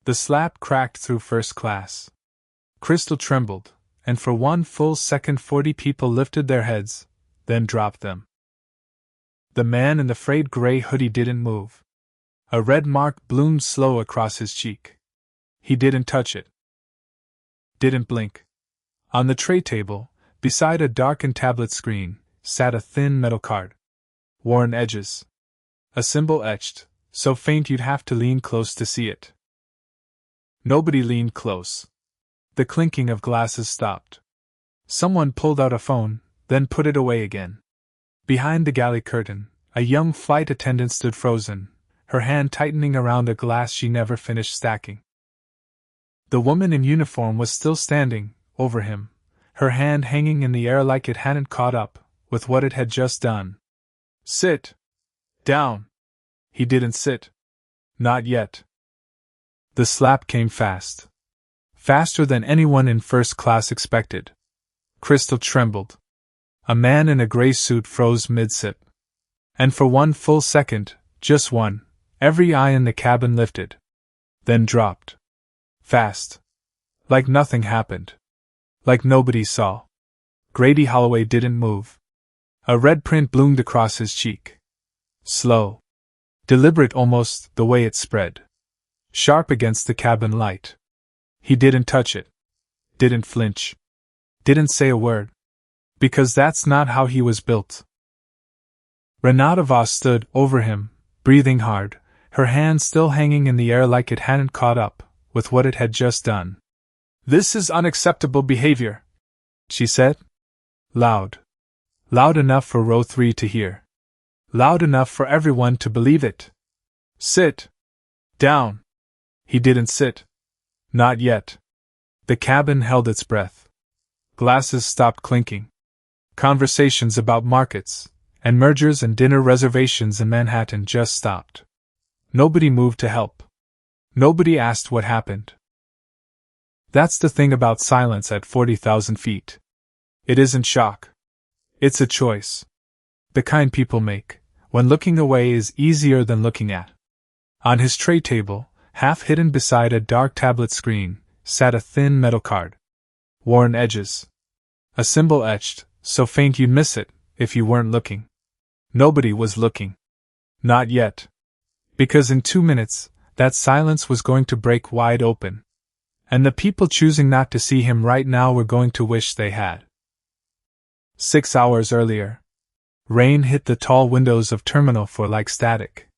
The slap cracked through first class. Crystal trembled, and for one full second 40 people lifted their heads, then dropped them. The man in the frayed gray hoodie didn't move. A red mark bloomed slow across his cheek. He didn't touch it. Didn't blink. On the tray table, beside a darkened tablet screen, sat a thin metal card. Worn edges. A symbol etched, so faint you'd have to lean close to see it. Nobody leaned close. The clinking of glasses stopped. Someone pulled out a phone, then put it away again. Behind the galley curtain, a young flight attendant stood frozen, her hand tightening around a glass she never finished stacking. The woman in uniform was still standing, over him, her hand hanging in the air like it hadn't caught up with what it had just done. Sit down. He didn't sit. Not yet. The slap came fast. Faster than anyone in first class expected. Crystal trembled. A man in a gray suit froze mid-sip. And for one full second, just one, every eye in the cabin lifted. Then dropped. Fast. Like nothing happened. Like nobody saw. Grady Holloway didn't move. A red print bloomed across his cheek. Slow. Deliberate almost, the way it spread. Sharp against the cabin light. He didn't touch it. Didn't flinch. Didn't say a word. Because that's not how he was built. Renata Voss stood over him, breathing hard, her hand still hanging in the air like it hadn't caught up with what it had just done. "This is unacceptable behavior," she said. Loud. Loud enough for row 3 to hear. Loud enough for everyone to believe it. "Sit down." He didn't sit. Not yet. The cabin held its breath. Glasses stopped clinking. Conversations about markets, and mergers and dinner reservations in Manhattan just stopped. Nobody moved to help. Nobody asked what happened. That's the thing about silence at 40,000 feet. It isn't shock. It's a choice. The kind people make, when looking away is easier than looking at. On his tray table, half hidden beside a dark tablet screen, sat a thin metal card. Worn edges. A symbol etched, so faint you'd miss it, if you weren't looking. Nobody was looking. Not yet. Because in 2 minutes, that silence was going to break wide open. And the people choosing not to see him right now were going to wish they had. 6 hours earlier. Rain hit the tall windows of Terminal 4 like static.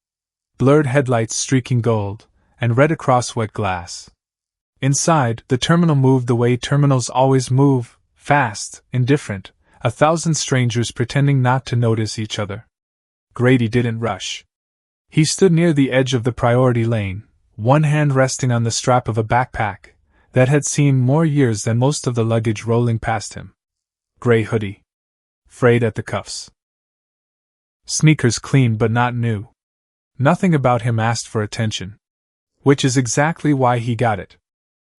Blurred headlights streaking gold, and red across wet glass. Inside, the terminal moved the way terminals always move, fast, indifferent, 1,000 strangers pretending not to notice each other. Grady didn't rush. He stood near the edge of the priority lane, one hand resting on the strap of a backpack that had seen more years than most of the luggage rolling past him. Gray hoodie. Frayed at the cuffs. Sneakers clean but not new. Nothing about him asked for attention. Which is exactly why he got it.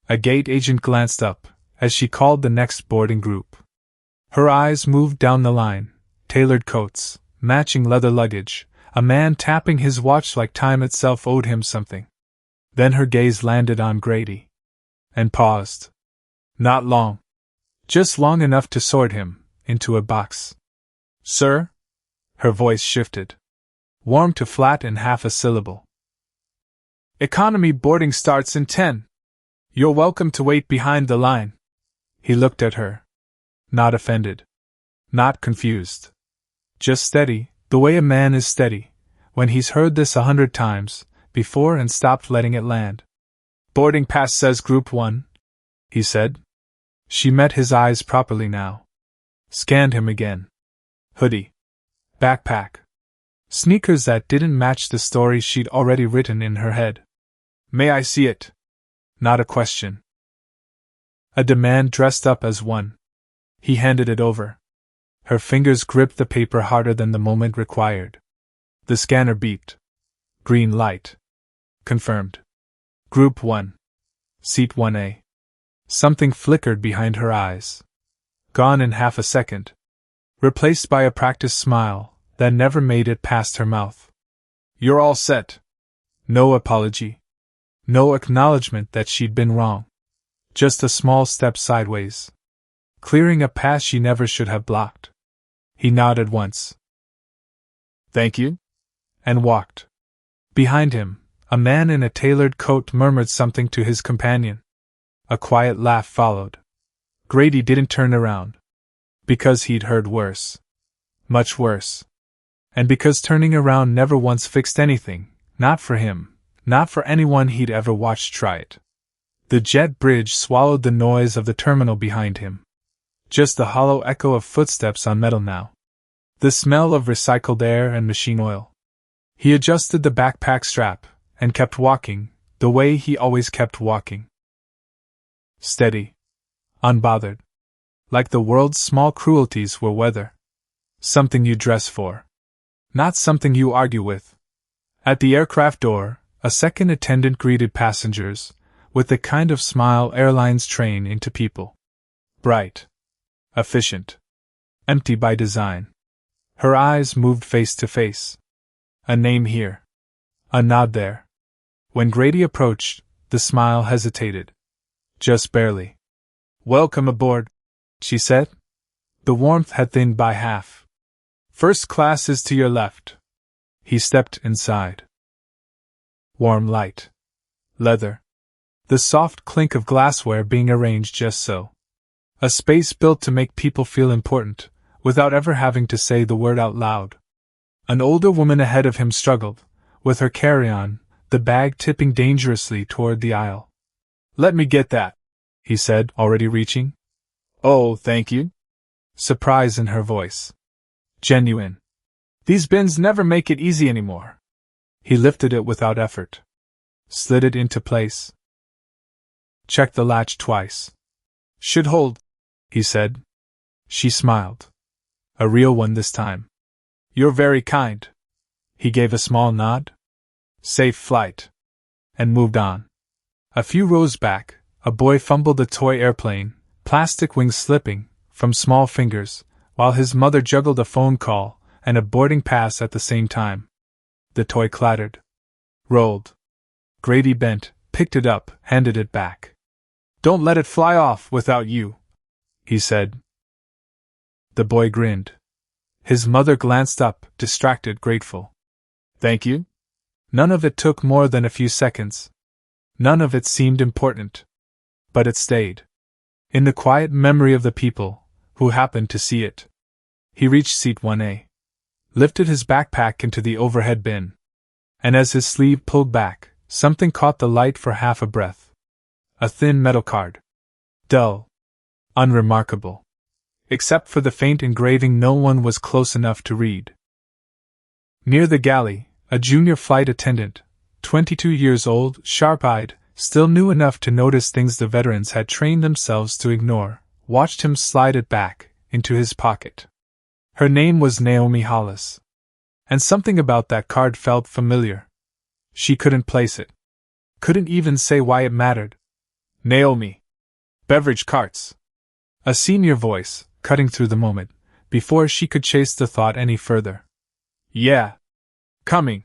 A gate agent glanced up as she called the next boarding group. Her eyes moved down the line, tailored coats, matching leather luggage, a man tapping his watch like time itself owed him something. Then her gaze landed on Grady. And paused. Not long. Just long enough to sort him into a box. "Sir?" Her voice shifted. Warm to flat in half a syllable. "Economy boarding starts in 10. You're welcome to wait behind the line." He looked at her. Not offended. Not confused. Just steady, the way a man is steady, when he's heard this 100 times before and stopped letting it land. "Boarding pass says Group 1, he said. She met his eyes properly now. Scanned him again. Hoodie. Backpack. Sneakers that didn't match the story she'd already written in her head. "May I see it?" Not a question. A demand dressed up as one. He handed it over. Her fingers gripped the paper harder than the moment required. The scanner beeped. Green light. Confirmed. Group 1. Seat 1A. Something flickered behind her eyes. Gone in half a second. Replaced by a practiced smile that never made it past her mouth. "You're all set." No apology. No acknowledgement that she'd been wrong. Just a small step sideways, clearing a path she never should have blocked. He nodded once. "Thank you," and walked. Behind him, a man in a tailored coat murmured something to his companion. A quiet laugh followed. Grady didn't turn around. Because he'd heard worse. Much worse. And because turning around never once fixed anything, not for him, not for anyone he'd ever watched try it. The jet bridge swallowed the noise of the terminal behind him. Just the hollow echo of footsteps on metal now. The smell of recycled air and machine oil. He adjusted the backpack strap, and kept walking, the way he always kept walking. Steady. Unbothered. Like the world's small cruelties were weather. Something you dress for. Not something you argue with. At the aircraft door, a second attendant greeted passengers, with the kind of smile airlines train into people. Bright. Efficient. Empty by design. Her eyes moved face to face. A name here. A nod there. When Grady approached, the smile hesitated. Just barely. "Welcome aboard," she said. The warmth had thinned by half. "First class is to your left." He stepped inside. Warm light. Leather. The soft clink of glassware being arranged just so. A space built to make people feel important, without ever having to say the word out loud. An older woman ahead of him struggled, with her carry-on, the bag tipping dangerously toward the aisle. "Let me get that," he said, already reaching. "Oh, thank you." Surprise in her voice. Genuine. "These bins never make it easy anymore." He lifted it without effort. Slid it into place. Checked the latch twice. "Should hold," he said. She smiled. A real one this time. "You're very kind." He gave a small nod. "Safe flight." And moved on. A few rows back, a boy fumbled a toy airplane, plastic wings slipping from small fingers, while his mother juggled a phone call and a boarding pass at the same time. The toy clattered. Rolled. Grady bent, picked it up, handed it back. "Don't let it fly off without you," he said. The boy grinned. His mother glanced up, distracted, grateful. "Thank you?" None of it took more than a few seconds. None of it seemed important. But it stayed. In the quiet memory of the people who happened to see it. He reached seat 1A. Lifted his backpack into the overhead bin. And as his sleeve pulled back, something caught the light for half a breath. A thin metal card. Dull. Unremarkable. Except for the faint engraving no one was close enough to read. Near the galley, a junior flight attendant, 22 years old, sharp-eyed, still new enough to notice things the veterans had trained themselves to ignore, watched him slide it back into his pocket. Her name was Naomi Hollis. And something about that card felt familiar. She couldn't place it. Couldn't even say why it mattered. "Naomi. Beverage carts." A senior voice, cutting through the moment, before she could chase the thought any further. "Yeah. Coming."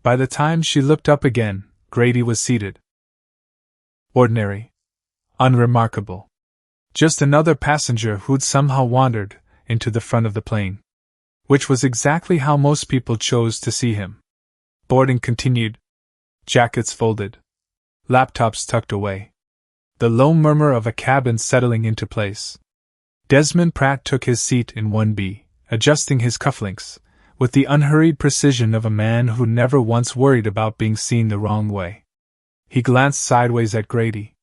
By the time she looked up again, Grady was seated. Ordinary. Unremarkable. Just another passenger who'd somehow wandered into the front of the plane. Which was exactly how most people chose to see him. Boarding continued. Jackets folded. Laptops tucked away. The low murmur of a cabin settling into place. Desmond Pratt took his seat in 1B, adjusting his cufflinks, with the unhurried precision of a man who never once worried about being seen the wrong way. He glanced sideways at Grady.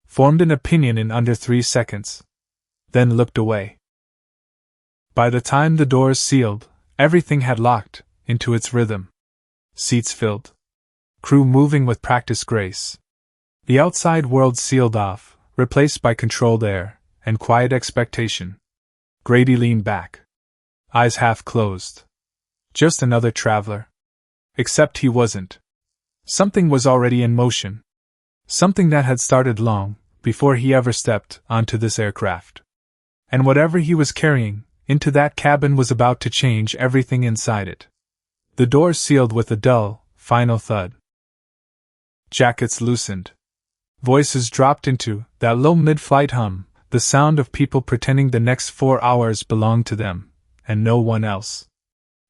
Formed an opinion in under 3 seconds. Then looked away. By the time the doors sealed, everything had locked into its rhythm. Seats filled. Crew moving with practiced grace. The outside world sealed off, replaced by controlled air and quiet expectation. Grady leaned back. Eyes half closed. Just another traveler. Except he wasn't. Something was already in motion. Something that had started long before he ever stepped onto this aircraft. And whatever he was carrying into that cabin was about to change everything inside it. The doors sealed with a dull, final thud. Jackets loosened. Voices dropped into that low mid-flight hum, the sound of people pretending the next 4 hours belonged to them, and no one else.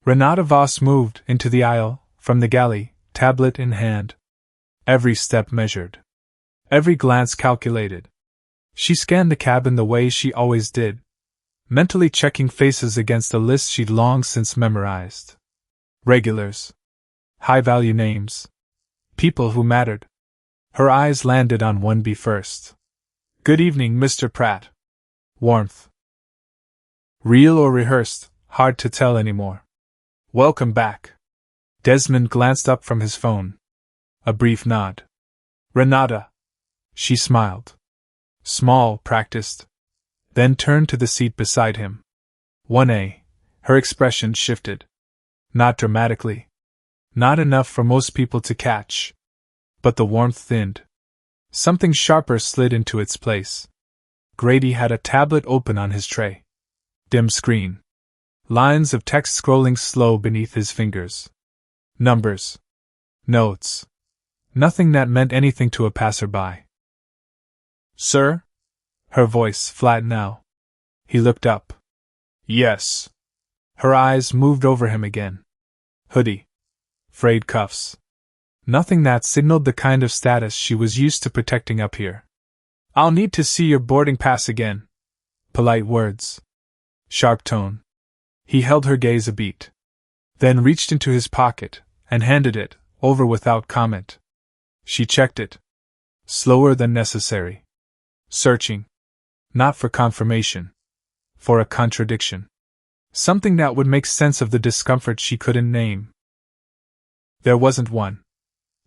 Renata Voss moved into the aisle, from the galley, tablet in hand. Every step measured. Every glance calculated. She scanned the cabin the way she always did, mentally checking faces against a list she'd long since memorized. Regulars. High-value names. People who mattered. Her eyes landed on one B first. "Good evening, Mr. Pratt." Warmth. Real or rehearsed, hard to tell anymore. "Welcome back." Desmond glanced up from his phone. A brief nod. "Renata." She smiled. Small, practiced. Then turned to the seat beside him. 1A. Her expression shifted. Not dramatically. Not enough for most people to catch. But the warmth thinned. Something sharper slid into its place. Grady had a tablet open on his tray. Dim screen. Lines of text scrolling slow beneath his fingers. Numbers. Notes. Nothing that meant anything to a passerby. "Sir?" Her voice flat now. He looked up. "Yes." Her eyes moved over him again. Hoodie. Frayed cuffs. Nothing that signaled the kind of status she was used to protecting up here. "I'll need to see your boarding pass again." Polite words. Sharp tone. He held her gaze a beat. Then reached into his pocket, and handed it over without comment. She checked it. Slower than necessary. Searching. Not for confirmation. For a contradiction. Something that would make sense of the discomfort she couldn't name. There wasn't one.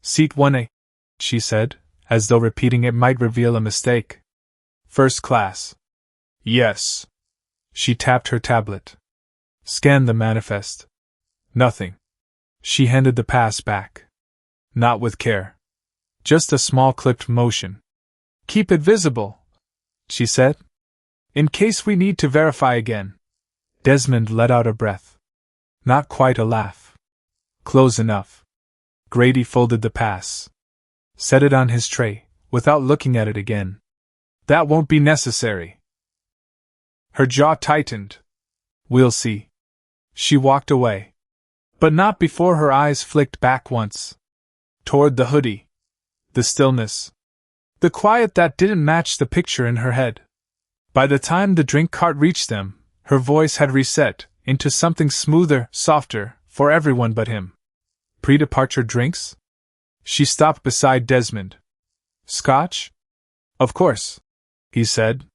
"Seat 1A, she said, as though repeating it might reveal a mistake. "First class." "Yes." She tapped her tablet. Scanned the manifest. Nothing. She handed the pass back. Not with care. Just a small clipped motion. "Keep it visible," she said. "In case we need to verify again." Desmond let out a breath. Not quite a laugh. Close enough. Grady folded the pass. Set it on his tray, without looking at it again. "That won't be necessary." Her jaw tightened. "We'll see." She walked away. But not before her eyes flicked back once. Toward the hoodie. The stillness. The quiet that didn't match the picture in her head. By the time the drink cart reached them, her voice had reset into something smoother, softer, for everyone but him. Pre-departure drinks? She stopped beside Desmond. "Scotch?" "Of course," he said.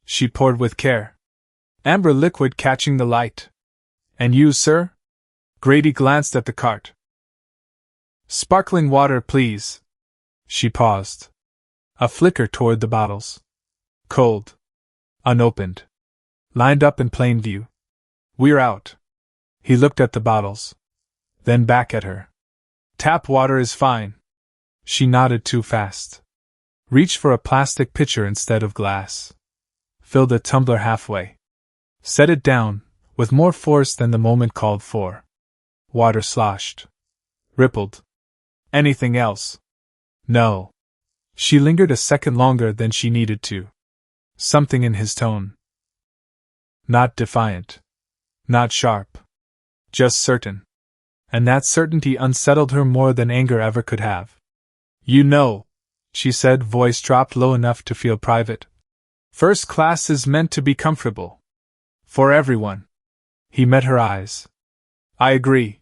She poured with care. Amber liquid catching the light. "And you, sir?" Grady glanced at the cart. "Sparkling water, please." She paused. A flicker toward the bottles. Cold. Unopened. Lined up in plain view. "We're out." He looked at the bottles. Then back at her. "Tap water is fine." She nodded too fast. Reached for a plastic pitcher instead of glass. Filled a tumbler halfway. Set it down, with more force than the moment called for. Water sloshed. Rippled. "Anything else?" "No." She lingered a second longer than she needed to. Something in his tone. Not defiant. Not sharp. Just certain. And that certainty unsettled her more than anger ever could have. "You know," she said, voice dropped low enough to feel private. "First class is meant to be comfortable. For everyone." He met her eyes. "I agree."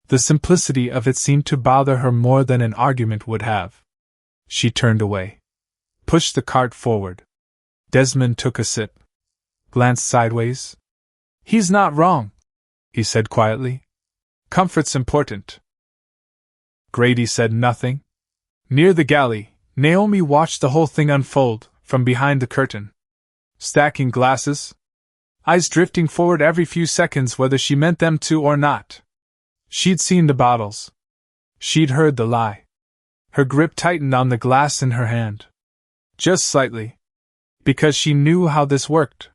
The simplicity of it seemed to bother her more than an argument would have. She turned away. Pushed the cart forward. Desmond took a sip. Glanced sideways. "He's not wrong," he said quietly. "Comfort's important." Grady said nothing. Near the galley, Naomi watched the whole thing unfold, from behind the curtain. Stacking glasses. Eyes drifting forward every few seconds whether she meant them to or not. She'd seen the bottles. She'd heard the lie. Her grip tightened on the glass in her hand. Just slightly. Because she knew how this worked.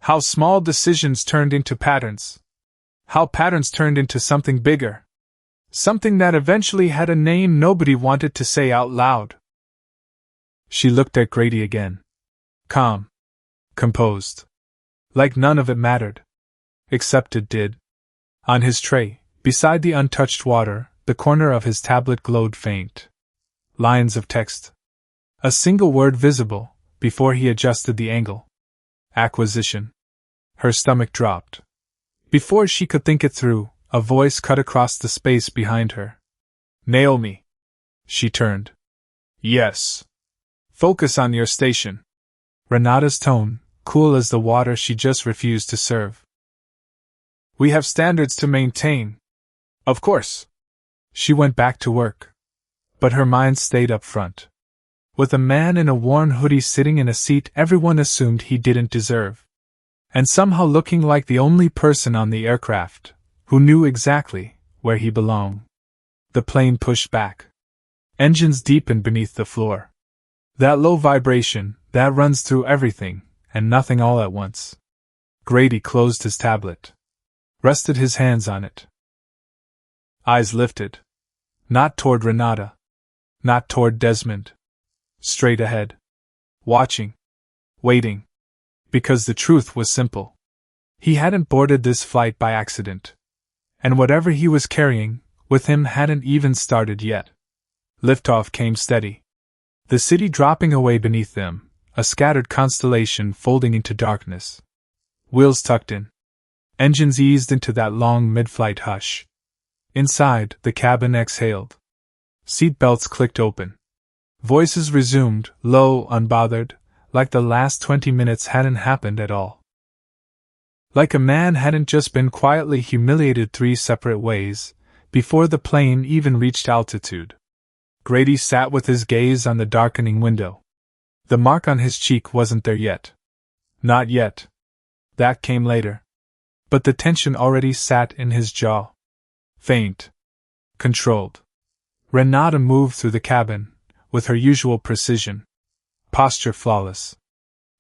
How small decisions turned into patterns. How patterns turned into something bigger. Something that eventually had a name nobody wanted to say out loud. She looked at Grady again. Calm. Composed. Like none of it mattered. Except it did. On his tray, beside the untouched water, the corner of his tablet glowed faint. Lines of text. A single word visible, before he adjusted the angle. Acquisition. Her stomach dropped. Before she could think it through, a voice cut across the space behind her. Naomi. She turned. Yes. Focus on your station. Renata's tone, cool as the water she just refused to serve. We have standards to maintain. Of course. She went back to work. But her mind stayed up front. With a man in a worn hoodie sitting in a seat everyone assumed he didn't deserve. And somehow looking like the only person on the aircraft who knew exactly where he belonged. The plane pushed back. Engines deepened beneath the floor. That low vibration, that runs through everything, and nothing all at once. Grady closed his tablet. Rested his hands on it. Eyes lifted. Not toward Renata. Not toward Desmond. Straight ahead. Watching. Waiting. Because the truth was simple. He hadn't boarded this flight by accident. And whatever he was carrying, with him hadn't even started yet. Liftoff came steady. The city dropping away beneath them, a scattered constellation folding into darkness. Wheels tucked in. Engines eased into that long mid-flight hush. Inside, the cabin exhaled. Seat belts clicked open. Voices resumed, low, unbothered, like the last 20 minutes hadn't happened at all. Like a man hadn't just been quietly humiliated 3 separate ways, before the plane even reached altitude. Grady sat with his gaze on the darkening window. The mark on his cheek wasn't there yet. Not yet. That came later. But the tension already sat in his jaw. Faint. Controlled. Renata moved through the cabin, with her usual precision. Posture flawless.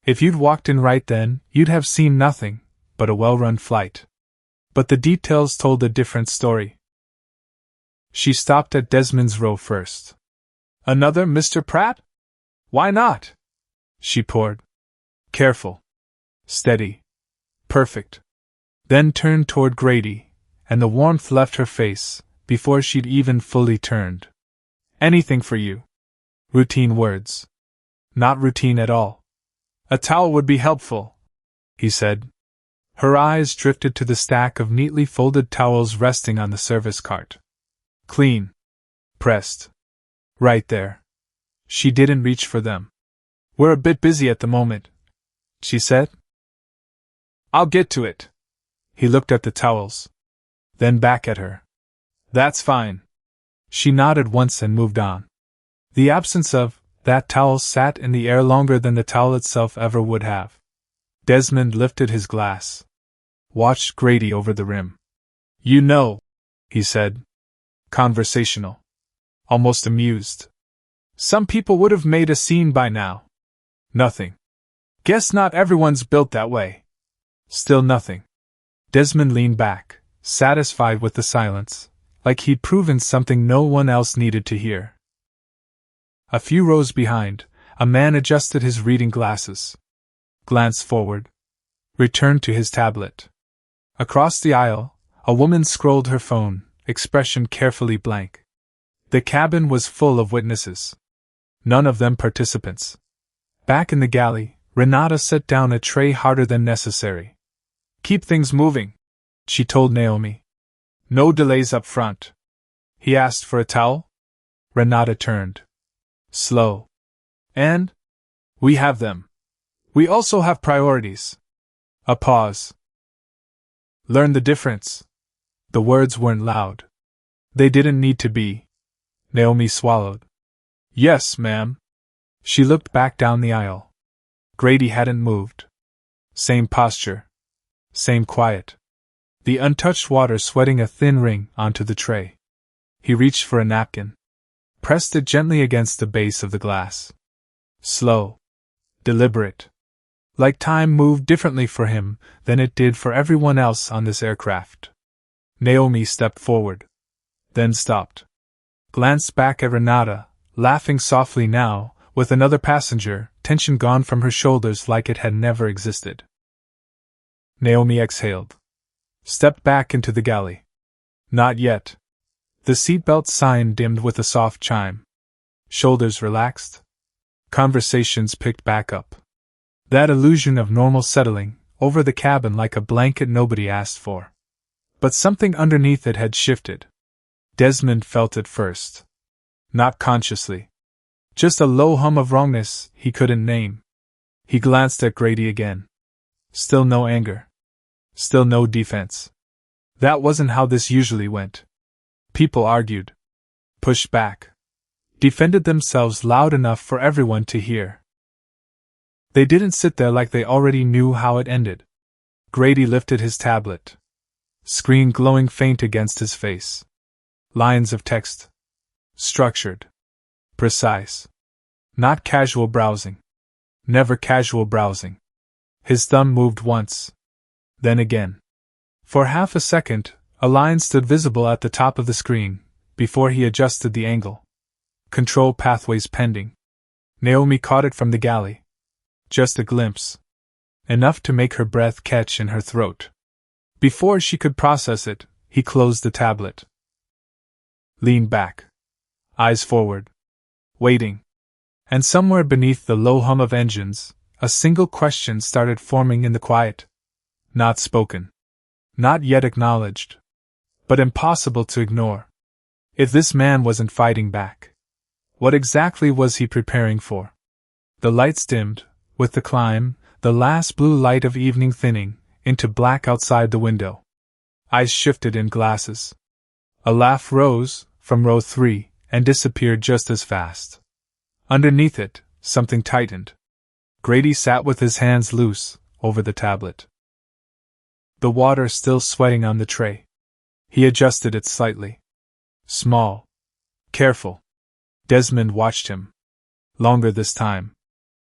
If you'd walked in right then, you'd have seen nothing but a well-run flight. But the details told a different story. She stopped at Desmond's row first. Another Mr. Pratt? Why not? She poured. Careful. Steady. Perfect. Then turned toward Grady, and the warmth left her face, before she'd even fully turned. Anything for you. Routine words. Not routine at all. A towel would be helpful, he said. Her eyes drifted to the stack of neatly folded towels resting on the service cart. Clean. Pressed. Right there. She didn't reach for them. We're a bit busy at the moment, she said. I'll get to it. He looked at the towels. Then back at her. That's fine. She nodded once and moved on. The absence of that towel sat in the air longer than the towel itself ever would have. Desmond lifted his glass. Watched Grady over the rim. You know, he said. Conversational. Almost amused. Some people would have made a scene by now. Nothing. Guess not everyone's built that way. Still nothing. Desmond leaned back, satisfied with the silence, like he'd proven something no one else needed to hear. A few rows behind, a man adjusted his reading glasses. Glanced forward. Returned to his tablet. Across the aisle, a woman scrolled her phone, expression carefully blank. The cabin was full of witnesses. None of them participants. Back in the galley, Renata set down a tray harder than necessary. Keep things moving, she told Naomi. No delays up front. He asked for a towel. Renata turned. Slow. And? We have them. We also have priorities. A pause. Learn the difference. The words weren't loud. They didn't need to be. Naomi swallowed. Yes, ma'am. She looked back down the aisle. Grady hadn't moved. Same posture. Same quiet. The untouched water sweating a thin ring onto the tray. He reached for a napkin. Pressed it gently against the base of the glass. Slow. Deliberate. Like time moved differently for him than it did for everyone else on this aircraft. Naomi stepped forward. then stopped. Glanced back at Renata, laughing softly now, with another passenger, tension gone from her shoulders like it had never existed. Naomi exhaled. Stepped back into the galley. Not yet. The seatbelt sign dimmed with a soft chime. Shoulders relaxed. Conversations picked back up. That illusion of normal settling over the cabin like a blanket nobody asked for. But something underneath it had shifted. Desmond felt it first. Not consciously. Just a low hum of wrongness he couldn't name. He glanced at Grady again. Still no anger. Still no defense. That wasn't how this usually went. People argued. Pushed back. Defended themselves loud enough for everyone to hear. They didn't sit there like they already knew how it ended. Grady lifted his tablet. Screen glowing faint against his face. Lines of text. Structured. Precise. Not casual browsing. Never casual browsing. His thumb moved once. Then again. For half a second, a line stood visible at the top of the screen, before he adjusted the angle. Control pathways pending. Naomi caught it from the galley. Just a glimpse. Enough to make her breath catch in her throat. Before she could process it, he closed the tablet. Leaned back. Eyes forward. Waiting. And somewhere beneath the low hum of engines, a single question started forming in the quiet. Not spoken. Not yet acknowledged. But impossible to ignore. If this man wasn't fighting back, what exactly was he preparing for? The lights dimmed, with the climb, the last blue light of evening thinning, into black outside the window. Eyes shifted in glasses. A laugh rose, from row 3, and disappeared just as fast. Underneath it, something tightened. Grady sat with his hands loose, over the tablet. The water still sweating on the tray. He adjusted it slightly. Small. Careful. Desmond watched him. Longer this time.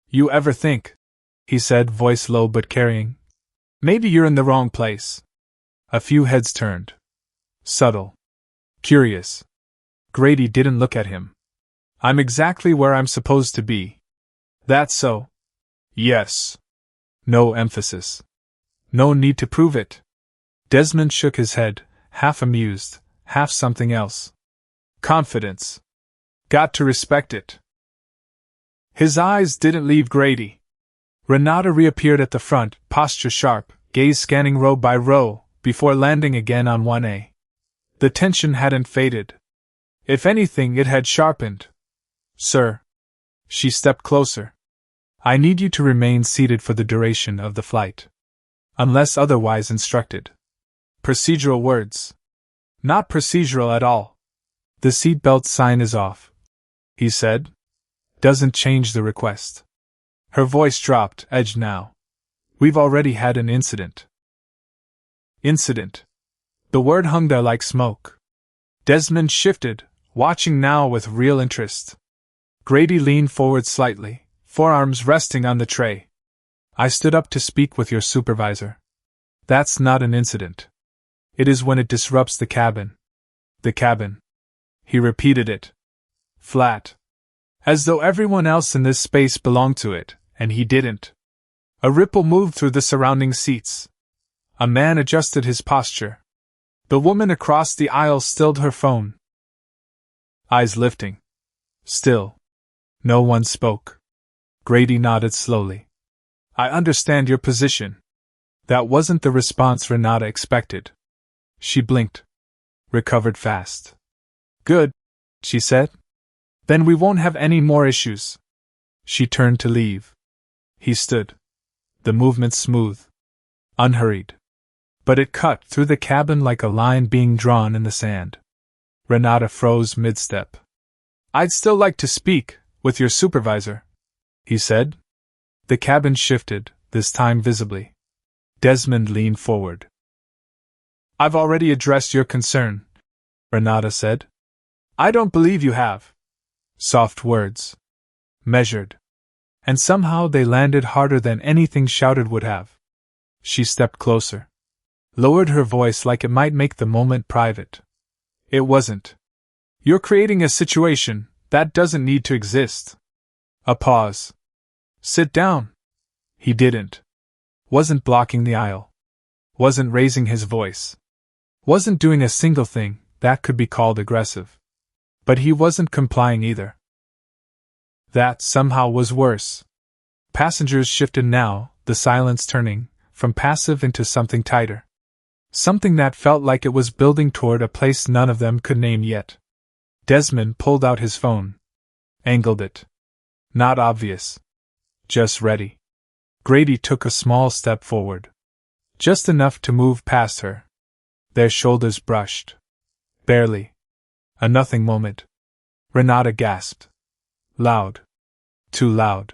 You ever think, he said, voice low but carrying, maybe you're in the wrong place? A few heads turned. Subtle. Curious. Grady didn't look at him. I'm exactly where I'm supposed to be. That's so? Yes. No emphasis. No need to prove it. Desmond shook his head, half amused, half something else. Confidence. Got to respect it. His eyes didn't leave Grady. Renata reappeared at the front, posture sharp, gaze scanning row by row, before landing again on 1A. The tension hadn't faded. If anything, it had sharpened. Sir. She stepped closer. I need you to remain seated for the duration of the flight. Unless otherwise instructed. Procedural words. Not procedural at all. The seatbelt sign is off, he said. Doesn't change the request. Her voice dropped, edged now. We've already had an incident. Incident. The word hung there like smoke. Desmond shifted, watching now with real interest. Grady leaned forward slightly, forearms resting on the tray. I stood up to speak with your supervisor. That's not an incident. It is when it disrupts the cabin. The cabin. He repeated it. Flat. As though everyone else in this space belonged to it, and he didn't. A ripple moved through the surrounding seats. A man adjusted his posture. The woman across the aisle stilled her phone. Eyes lifting. Still. No one spoke. Grady nodded slowly. I understand your position. That wasn't the response Renata expected. She blinked. Recovered fast. Good, she said. Then we won't have any more issues. She turned to leave. He stood. The movement smooth. Unhurried. But it cut through the cabin like a line being drawn in the sand. Renata froze mid-step. I'd still like to speak with your supervisor, he said. The cabin shifted, this time visibly. Desmond leaned forward. I've already addressed your concern, Renata said. I don't believe you have. Soft words. Measured. And somehow they landed harder than anything shouted would have. She stepped closer. Lowered her voice like it might make the moment private. It wasn't. You're creating a situation that doesn't need to exist. A pause. Sit down. He didn't. Wasn't blocking the aisle. Wasn't raising his voice. Wasn't doing a single thing that could be called aggressive. But he wasn't complying either. That somehow was worse. Passengers shifted now, the silence turning from passive into something tighter. Something that felt like it was building toward a place none of them could name yet. Desmond pulled out his phone. Angled it. Not obvious. Just ready. Grady took a small step forward. Just enough to move past her. Their shoulders brushed. Barely. A nothing moment. Renata gasped. Loud. Too loud.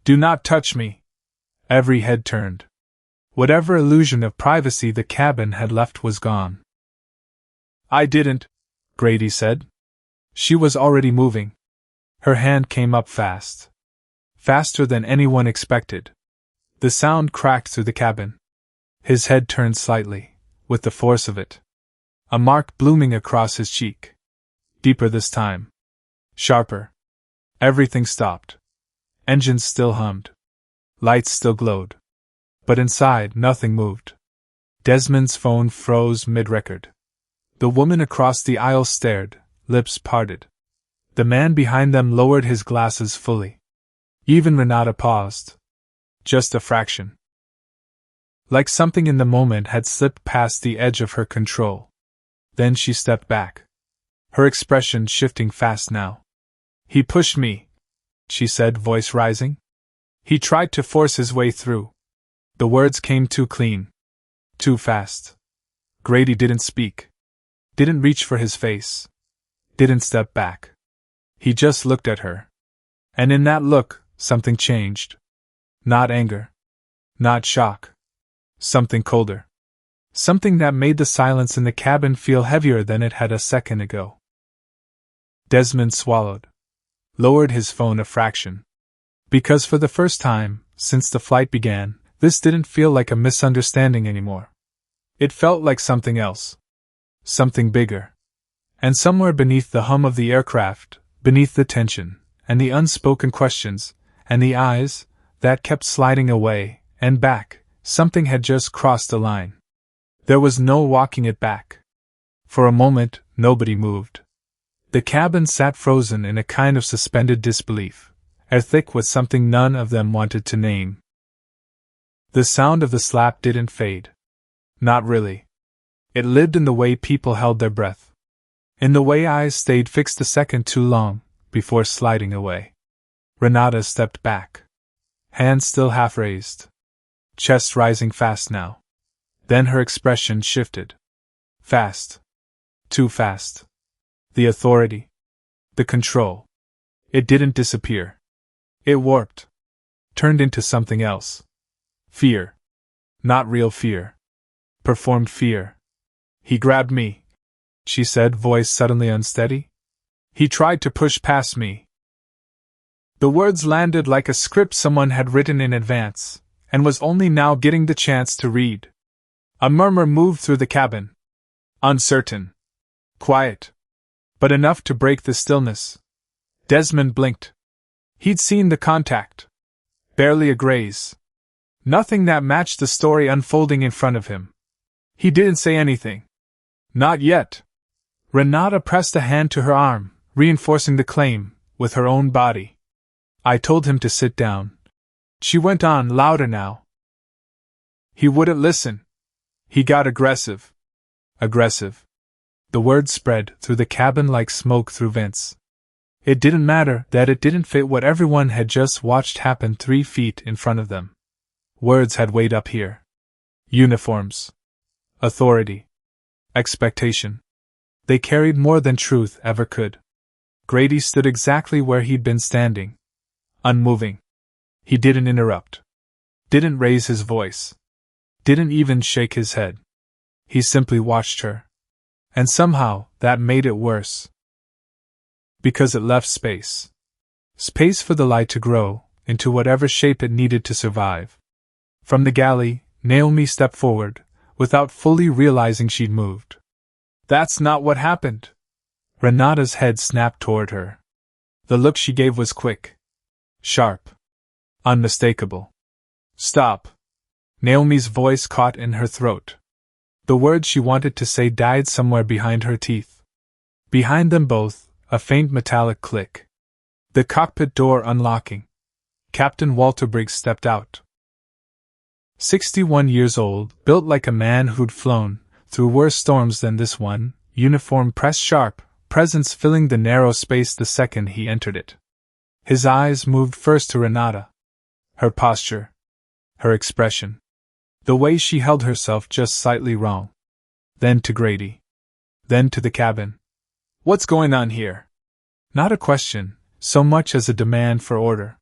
Do not touch me. Every head turned. Whatever illusion of privacy the cabin had left was gone. I didn't, Grady said. She was already moving. Her hand came up fast. Faster than anyone expected. The sound cracked through the cabin. His head turned slightly, with the force of it. A mark blooming across his cheek. Deeper this time. Sharper. Everything stopped. Engines still hummed. Lights still glowed. But inside, nothing moved. Desmond's phone froze mid-record. The woman across the aisle stared, lips parted. The man behind them lowered his glasses fully. Even Renata paused. Just a fraction. Like something in the moment had slipped past the edge of her control. Then she stepped back. Her expression shifting fast now. He pushed me, she said, voice rising. He tried to force his way through. The words came too clean. Too fast. Grady didn't speak. Didn't reach for his face. Didn't step back. He just looked at her. And in that look, something changed. Not anger. Not shock. Something colder. Something that made the silence in the cabin feel heavier than it had a second ago. Desmond swallowed. Lowered his phone a fraction. Because for the first time, since the flight began, this didn't feel like a misunderstanding anymore. It felt like something else. Something bigger. And somewhere beneath the hum of the aircraft, beneath the tension, and the unspoken questions, and the eyes that kept sliding away and back, something had just crossed a line. There was no walking it back. For a moment, nobody moved. The cabin sat frozen in a kind of suspended disbelief, thick with something none of them wanted to name. The sound of the slap didn't fade. Not really. It lived in the way people held their breath. In the way eyes stayed fixed a second too long, before sliding away. Renata stepped back. Hands still half raised. Chest rising fast now. Then her expression shifted. Fast. Too fast. The authority. The control. It didn't disappear. It warped. Turned into something else. Fear. Not real fear. Performed fear. He grabbed me, she said, voice suddenly unsteady. He tried to push past me. The words landed like a script someone had written in advance, and was only now getting the chance to read. A murmur moved through the cabin. Uncertain. Quiet. But enough to break the stillness. Desmond blinked. He'd seen the contact. Barely a graze. Nothing that matched the story unfolding in front of him. He didn't say anything. Not yet. Renata pressed a hand to her arm, reinforcing the claim, with her own body. I told him to sit down. She went on, louder now. He wouldn't listen. He got aggressive. Aggressive. The words spread through the cabin like smoke through vents. It didn't matter that it didn't fit what everyone had just watched happen 3 feet in front of them. Words had weighed up here. Uniforms. Authority. Expectation. They carried more than truth ever could. Grady stood exactly where he'd been standing. Unmoving. He didn't interrupt. Didn't raise his voice. Didn't even shake his head. He simply watched her. And somehow, that made it worse. Because it left space. Space for the light to grow, into whatever shape it needed to survive. From the galley, Naomi stepped forward, without fully realizing she'd moved. That's not what happened. Renata's head snapped toward her. The look she gave was quick. Sharp. Unmistakable. Stop. Naomi's voice caught in her throat. The words she wanted to say died somewhere behind her teeth. Behind them both, a faint metallic click. The cockpit door unlocking. Captain Walter Briggs stepped out. 61 years old, built like a man who'd flown through worse storms than this one, uniform pressed sharp, presence filling the narrow space the second he entered it. His eyes moved first to Renata. Her posture. Her expression. The way she held herself just slightly wrong. Then to Grady. Then to the cabin. What's going on here? Not a question, so much as a demand for order.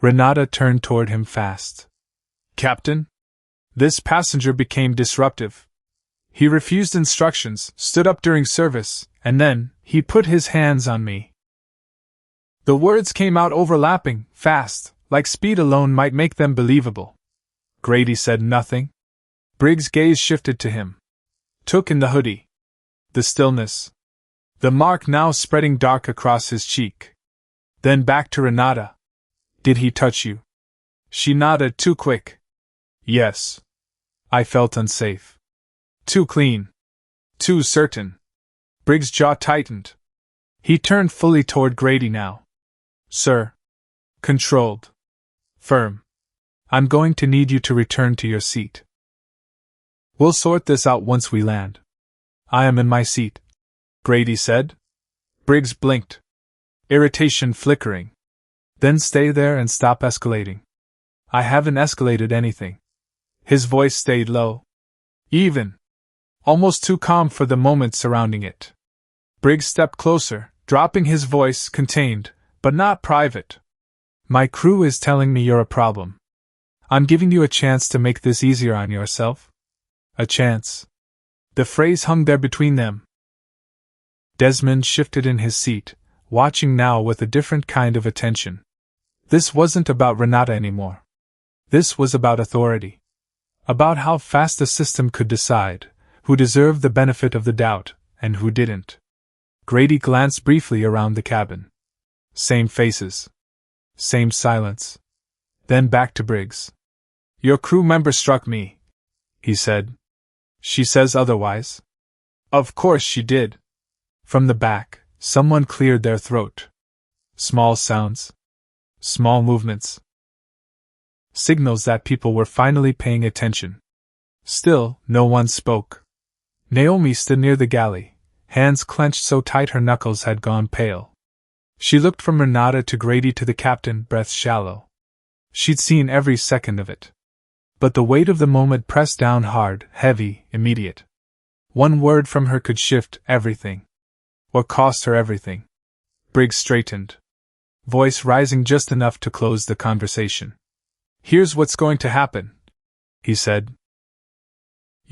Renata turned toward him fast. Captain? This passenger became disruptive. He refused instructions, stood up during service, and then, he put his hands on me. The words came out overlapping, fast, like speed alone might make them believable. Grady said nothing. Briggs' gaze shifted to him. Took in the hoodie. The stillness. The mark now spreading dark across his cheek. Then back to Renata. Did he touch you? She nodded, too quick. Yes. I felt unsafe. Too clean. Too certain. Briggs' jaw tightened. He turned fully toward Grady now. Sir. Controlled. Firm. I'm going to need you to return to your seat. We'll sort this out once we land. I am in my seat, Grady said. Briggs blinked. Irritation flickering. Then stay there and stop escalating. I haven't escalated anything. His voice stayed low. Even. Almost too calm for the moment surrounding it. Briggs stepped closer, dropping his voice, contained, but not private. My crew is telling me you're a problem. I'm giving you a chance to make this easier on yourself. A chance. The phrase hung there between them. Desmond shifted in his seat, watching now with a different kind of attention. This wasn't about Renata anymore. This was about authority. About how fast the system could decide who deserved the benefit of the doubt and who didn't. Grady glanced briefly around the cabin. Same faces. Same silence. Then back to Briggs. Your crew member struck me, he said. She says otherwise. Of course she did. From the back, someone cleared their throat. Small sounds. Small movements. Signals that people were finally paying attention. Still, no one spoke. Naomi stood near the galley, hands clenched so tight her knuckles had gone pale. She looked from Renata to Grady to the captain, breath shallow. She'd seen every second of it. But the weight of the moment pressed down hard, heavy, immediate. One word from her could shift everything. Or cost her everything. Briggs straightened. Voice rising just enough to close the conversation. Here's what's going to happen, he said.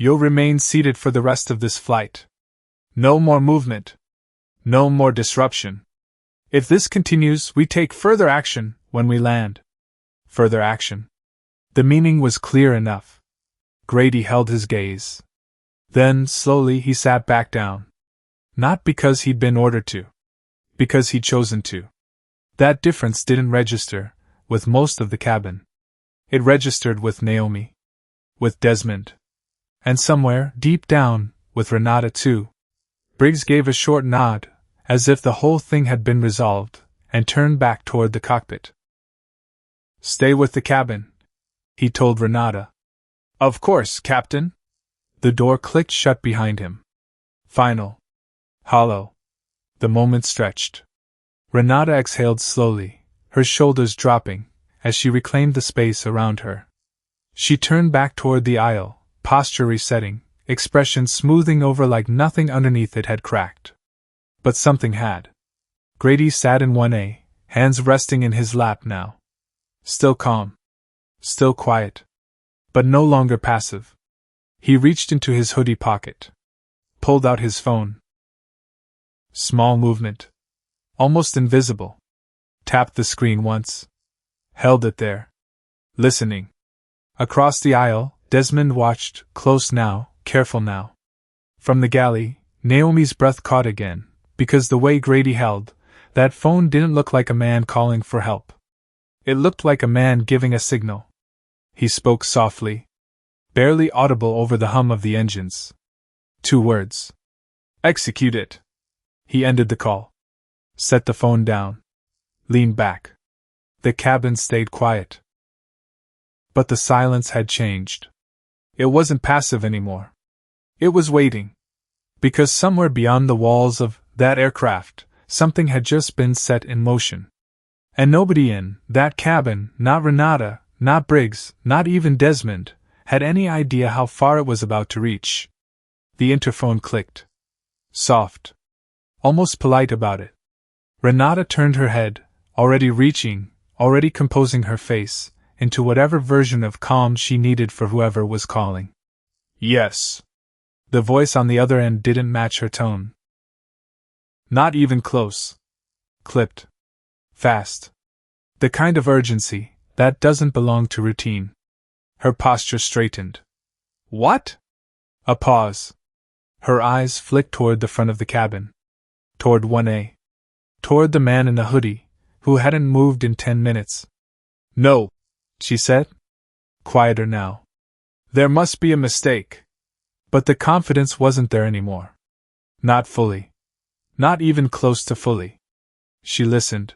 You'll remain seated for the rest of this flight. No more movement. No more disruption. If this continues, we take further action when we land. Further action. The meaning was clear enough. Grady held his gaze. Then, slowly, he sat back down. Not because he'd been ordered to. Because he'd chosen to. That difference didn't register with most of the cabin. It registered with Naomi. With Desmond. And somewhere, deep down, with Renata too. Briggs gave a short nod, as if the whole thing had been resolved, and turned back toward the cockpit. Stay with the cabin, he told Renata. Of course, Captain. The door clicked shut behind him. Final. Hollow. The moment stretched. Renata exhaled slowly, her shoulders dropping, as she reclaimed the space around her. She turned back toward the aisle, posture resetting, expression smoothing over like nothing underneath it had cracked. But something had. Grady sat in 1A, hands resting in his lap now. Still calm. Still quiet. But no longer passive. He reached into his hoodie pocket. Pulled out his phone. Small movement. Almost invisible. Tapped the screen once. Held it there. Listening. Across the aisle, Desmond watched, close now, careful now. From the galley, Naomi's breath caught again, because the way Grady held that phone didn't look like a man calling for help. It looked like a man giving a signal. He spoke softly, barely audible over the hum of the engines. 2 words. Execute it. He ended the call. Set the phone down. Leaned back. The cabin stayed quiet. But the silence had changed. It wasn't passive anymore. It was waiting. Because somewhere beyond the walls of that aircraft, something had just been set in motion. And nobody in that cabin, not Renata, not Briggs, not even Desmond, had any idea how far it was about to reach. The interphone clicked. Soft. Almost polite about it. Renata turned her head, already reaching, already composing her face, into whatever version of calm she needed for whoever was calling. Yes. The voice on the other end didn't match her tone. Not even close. Clipped. Fast. The kind of urgency that doesn't belong to routine. Her posture straightened. What? A pause. Her eyes flicked toward the front of the cabin. Toward 1A. Toward the man in the hoodie, who hadn't moved in 10 minutes. No, she said. Quieter now. There must be a mistake. But the confidence wasn't there anymore. Not fully. Not even close to fully. She listened.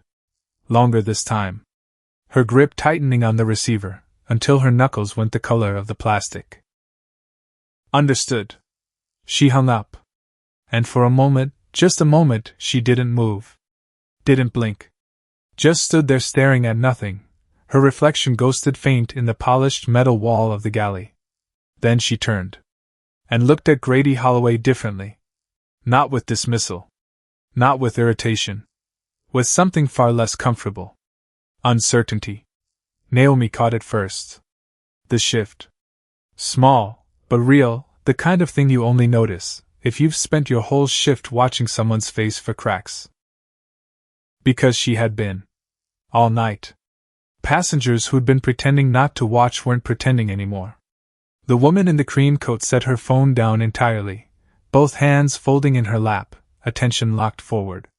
Longer this time. Her grip tightening on the receiver, until her knuckles went the color of the plastic. Understood. She hung up. And for a moment, just a moment, she didn't move. Didn't blink. Just stood there staring at nothing, her reflection ghosted faint in the polished metal wall of the galley. Then she turned. And looked at Grady Holloway differently. Not with dismissal. Not with irritation. With something far less comfortable. Uncertainty. Naomi caught it first. The shift. Small, but real, the kind of thing you only notice if you've spent your whole shift watching someone's face for cracks. Because she had been. All night. Passengers who'd been pretending not to watch weren't pretending anymore. The woman in the cream coat set her phone down entirely, both hands folding in her lap, attention locked forward.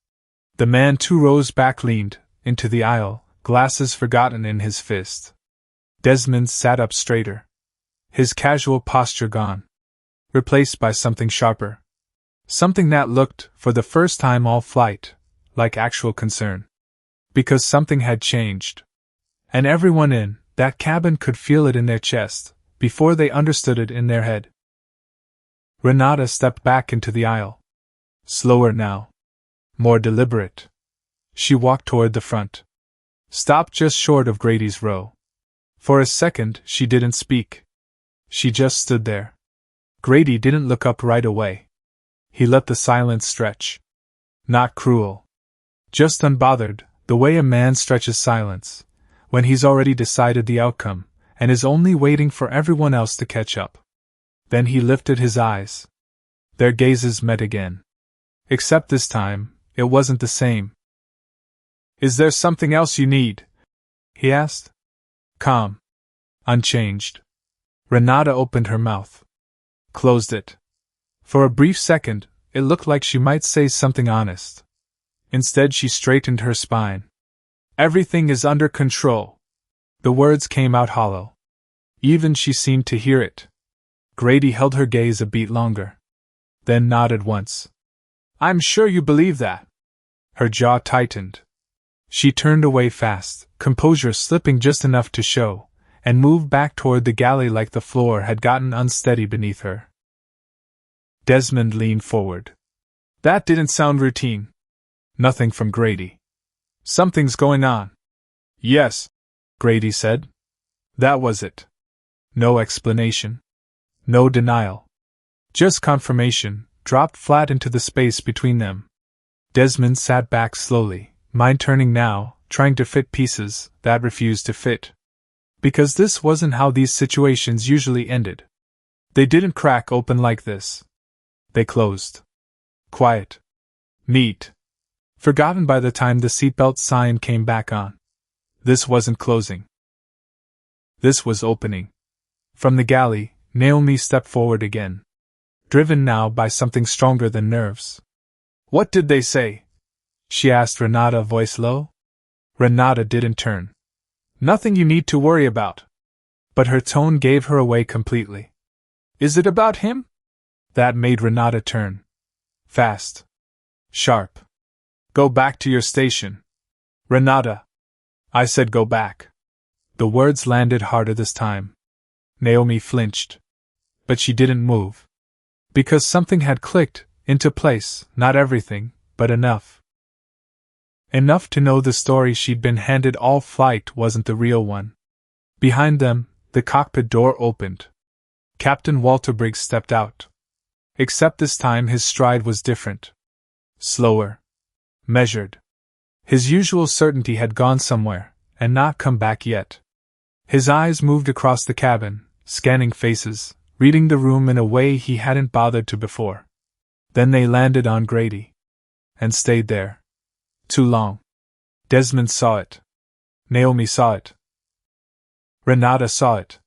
The man 2 rows back leaned into the aisle, glasses forgotten in his fist. Desmond sat up straighter. His casual posture gone. Replaced by something sharper. Something that looked, for the first time all flight, like actual concern. Because something had changed. And everyone in that cabin could feel it in their chest, before they understood it in their head. Renata stepped back into the aisle. Slower now. More deliberate. She walked toward the front. Stopped just short of Grady's row. For a second, she didn't speak. She just stood there. Grady didn't look up right away. He let the silence stretch. Not cruel. Just unbothered, the way a man stretches silence, when he's already decided the outcome, and is only waiting for everyone else to catch up. Then he lifted his eyes. Their gazes met again. Except this time, it wasn't the same. Is there something else you need? He asked. Calm. Unchanged. Renata opened her mouth. Closed it. For a brief second, it looked like she might say something honest. Instead, she straightened her spine. Everything is under control. The words came out hollow. Even she seemed to hear it. Grady held her gaze a beat longer. Then nodded once. I'm sure you believe that. Her jaw tightened. She turned away fast, composure slipping just enough to show, and moved back toward the galley like the floor had gotten unsteady beneath her. Desmond leaned forward. That didn't sound routine. Nothing from Grady. Something's going on. Yes, Grady said. That was it. No explanation. No denial. Just confirmation, dropped flat into the space between them. Desmond sat back slowly, mind turning now, trying to fit pieces that refused to fit. Because this wasn't how these situations usually ended. They didn't crack open like this. They closed. Quiet. Neat. Forgotten by the time the seatbelt sign came back on. This wasn't closing. This was opening. From the galley, Naomi stepped forward again. Driven now by something stronger than nerves. What did they say? She asked Renata, voice low. Renata didn't turn. Nothing you need to worry about. But her tone gave her away completely. Is it about him? That made Renata turn. Fast. Sharp. Go back to your station. Renata. I said go back. The words landed harder this time. Naomi flinched. But she didn't move. Because something had clicked into place, not everything, but enough. Enough to know the story she'd been handed all flight wasn't the real one. Behind them, the cockpit door opened. Captain Walter Briggs stepped out. Except this time his stride was different. Slower. Measured. His usual certainty had gone somewhere, and not come back yet. His eyes moved across the cabin, scanning faces, reading the room in a way he hadn't bothered to before. Then they landed on Grady. And stayed there. Too long. Desmond saw it. Naomi saw it. Renata saw it.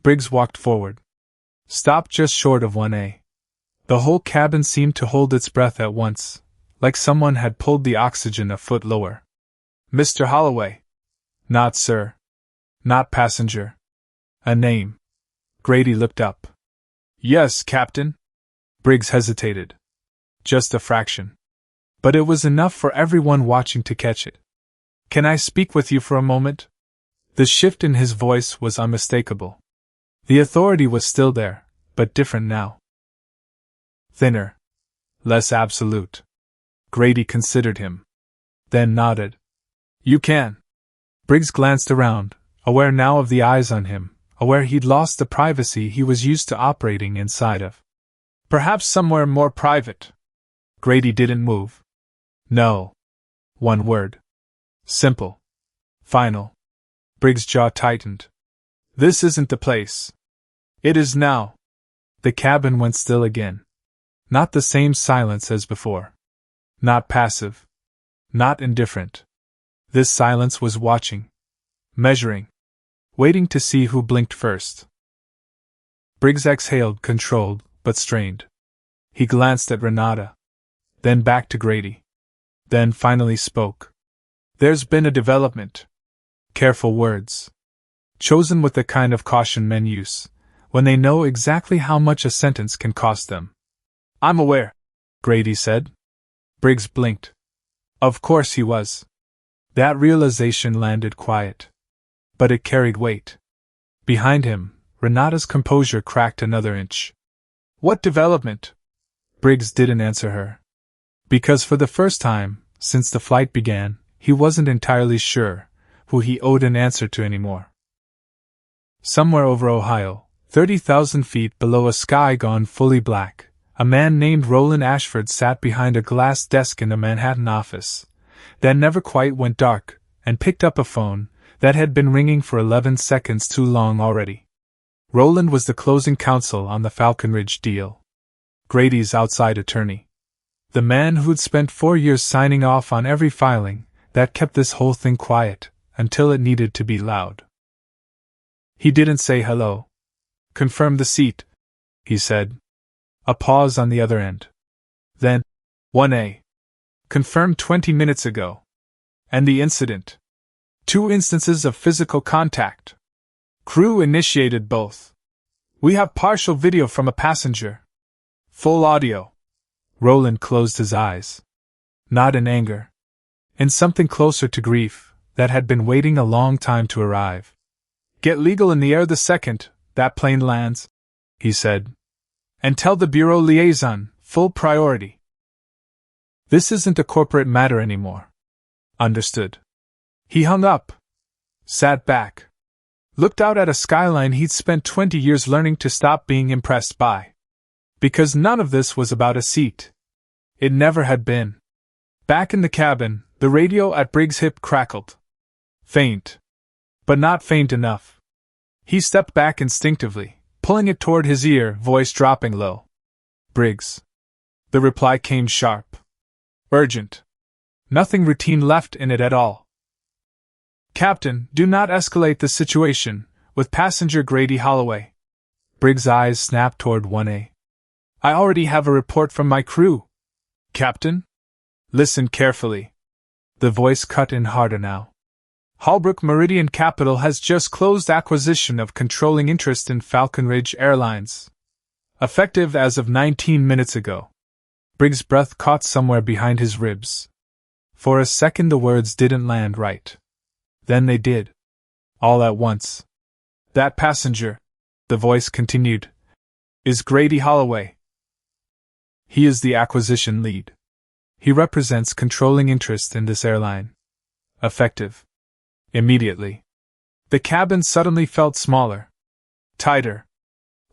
Briggs walked forward. Stopped just short of 1A. The whole cabin seemed to hold its breath at once, like someone had pulled the oxygen a foot lower. Mr. Holloway. Not sir. Not passenger. A name. Grady looked up. Yes, Captain. Briggs hesitated. Just a fraction. But it was enough for everyone watching to catch it. Can I speak with you for a moment? The shift in his voice was unmistakable. The authority was still there, but different now. Thinner. Less absolute. Grady considered him. Then nodded. You can. Briggs glanced around, aware now of the eyes on him, aware he'd lost the privacy he was used to operating inside of. Perhaps somewhere more private. Grady didn't move. No. One word. Simple. Final. Briggs' jaw tightened. This isn't the place. It is now. The cabin went still again. Not the same silence as before. Not passive. Not indifferent. This silence was watching. Measuring. Waiting to see who blinked first. Briggs exhaled, controlled, but strained. He glanced at Renata. Then back to Grady. Then finally spoke. There's been a development. Careful words. Chosen with the kind of caution men use, when they know exactly how much a sentence can cost them. I'm aware, Grady said. Briggs blinked. Of course he was. That realization landed quiet. But it carried weight. Behind him, Renata's composure cracked another inch. What development? Briggs didn't answer her. Because for the first time, since the flight began, he wasn't entirely sure who he owed an answer to anymore. Somewhere over Ohio, 30,000 feet below a sky gone fully black, a man named Roland Ashford sat behind a glass desk in a Manhattan office that never quite went dark, and picked up a phone that had been ringing for 11 seconds too long already. Roland was the closing counsel on the Falcon Ridge deal. Grady's outside attorney. The man who'd spent 4 years signing off on every filing that kept this whole thing quiet until it needed to be loud. He didn't say hello. Confirm the seat, he said. A pause on the other end. Then, 1A. Confirmed 20 minutes ago. And the incident. 2 instances of physical contact. Crew initiated both. We have partial video from a passenger. Full audio. Roland closed his eyes. Not in anger. In something closer to grief, that had been waiting a long time to arrive. Get legal in the air the second that plane lands, he said. And tell the bureau liaison, full priority. This isn't a corporate matter anymore. Understood. He hung up. Sat back. Looked out at a skyline he'd spent 20 years learning to stop being impressed by. Because none of this was about a seat. It never had been. Back in the cabin, the radio at Briggs' hip crackled. Faint. But not faint enough. He stepped back instinctively, pulling it toward his ear, voice dropping low. Briggs. The reply came sharp. Urgent. Nothing routine left in it at all. Captain, do not escalate the situation, with passenger Grady Holloway. Briggs' eyes snapped toward 1A. I already have a report from my crew. Captain? Listen carefully. The voice cut in harder now. Holbrook Meridian Capital has just closed acquisition of controlling interest in Falcon Ridge Airlines. Effective as of 19 minutes ago. Briggs' breath caught somewhere behind his ribs. For a second the words didn't land right. Then they did. All at once. That passenger, the voice continued, is Grady Holloway. He is the acquisition lead. He represents controlling interest in this airline. Effective. Immediately. The cabin suddenly felt smaller. Tighter.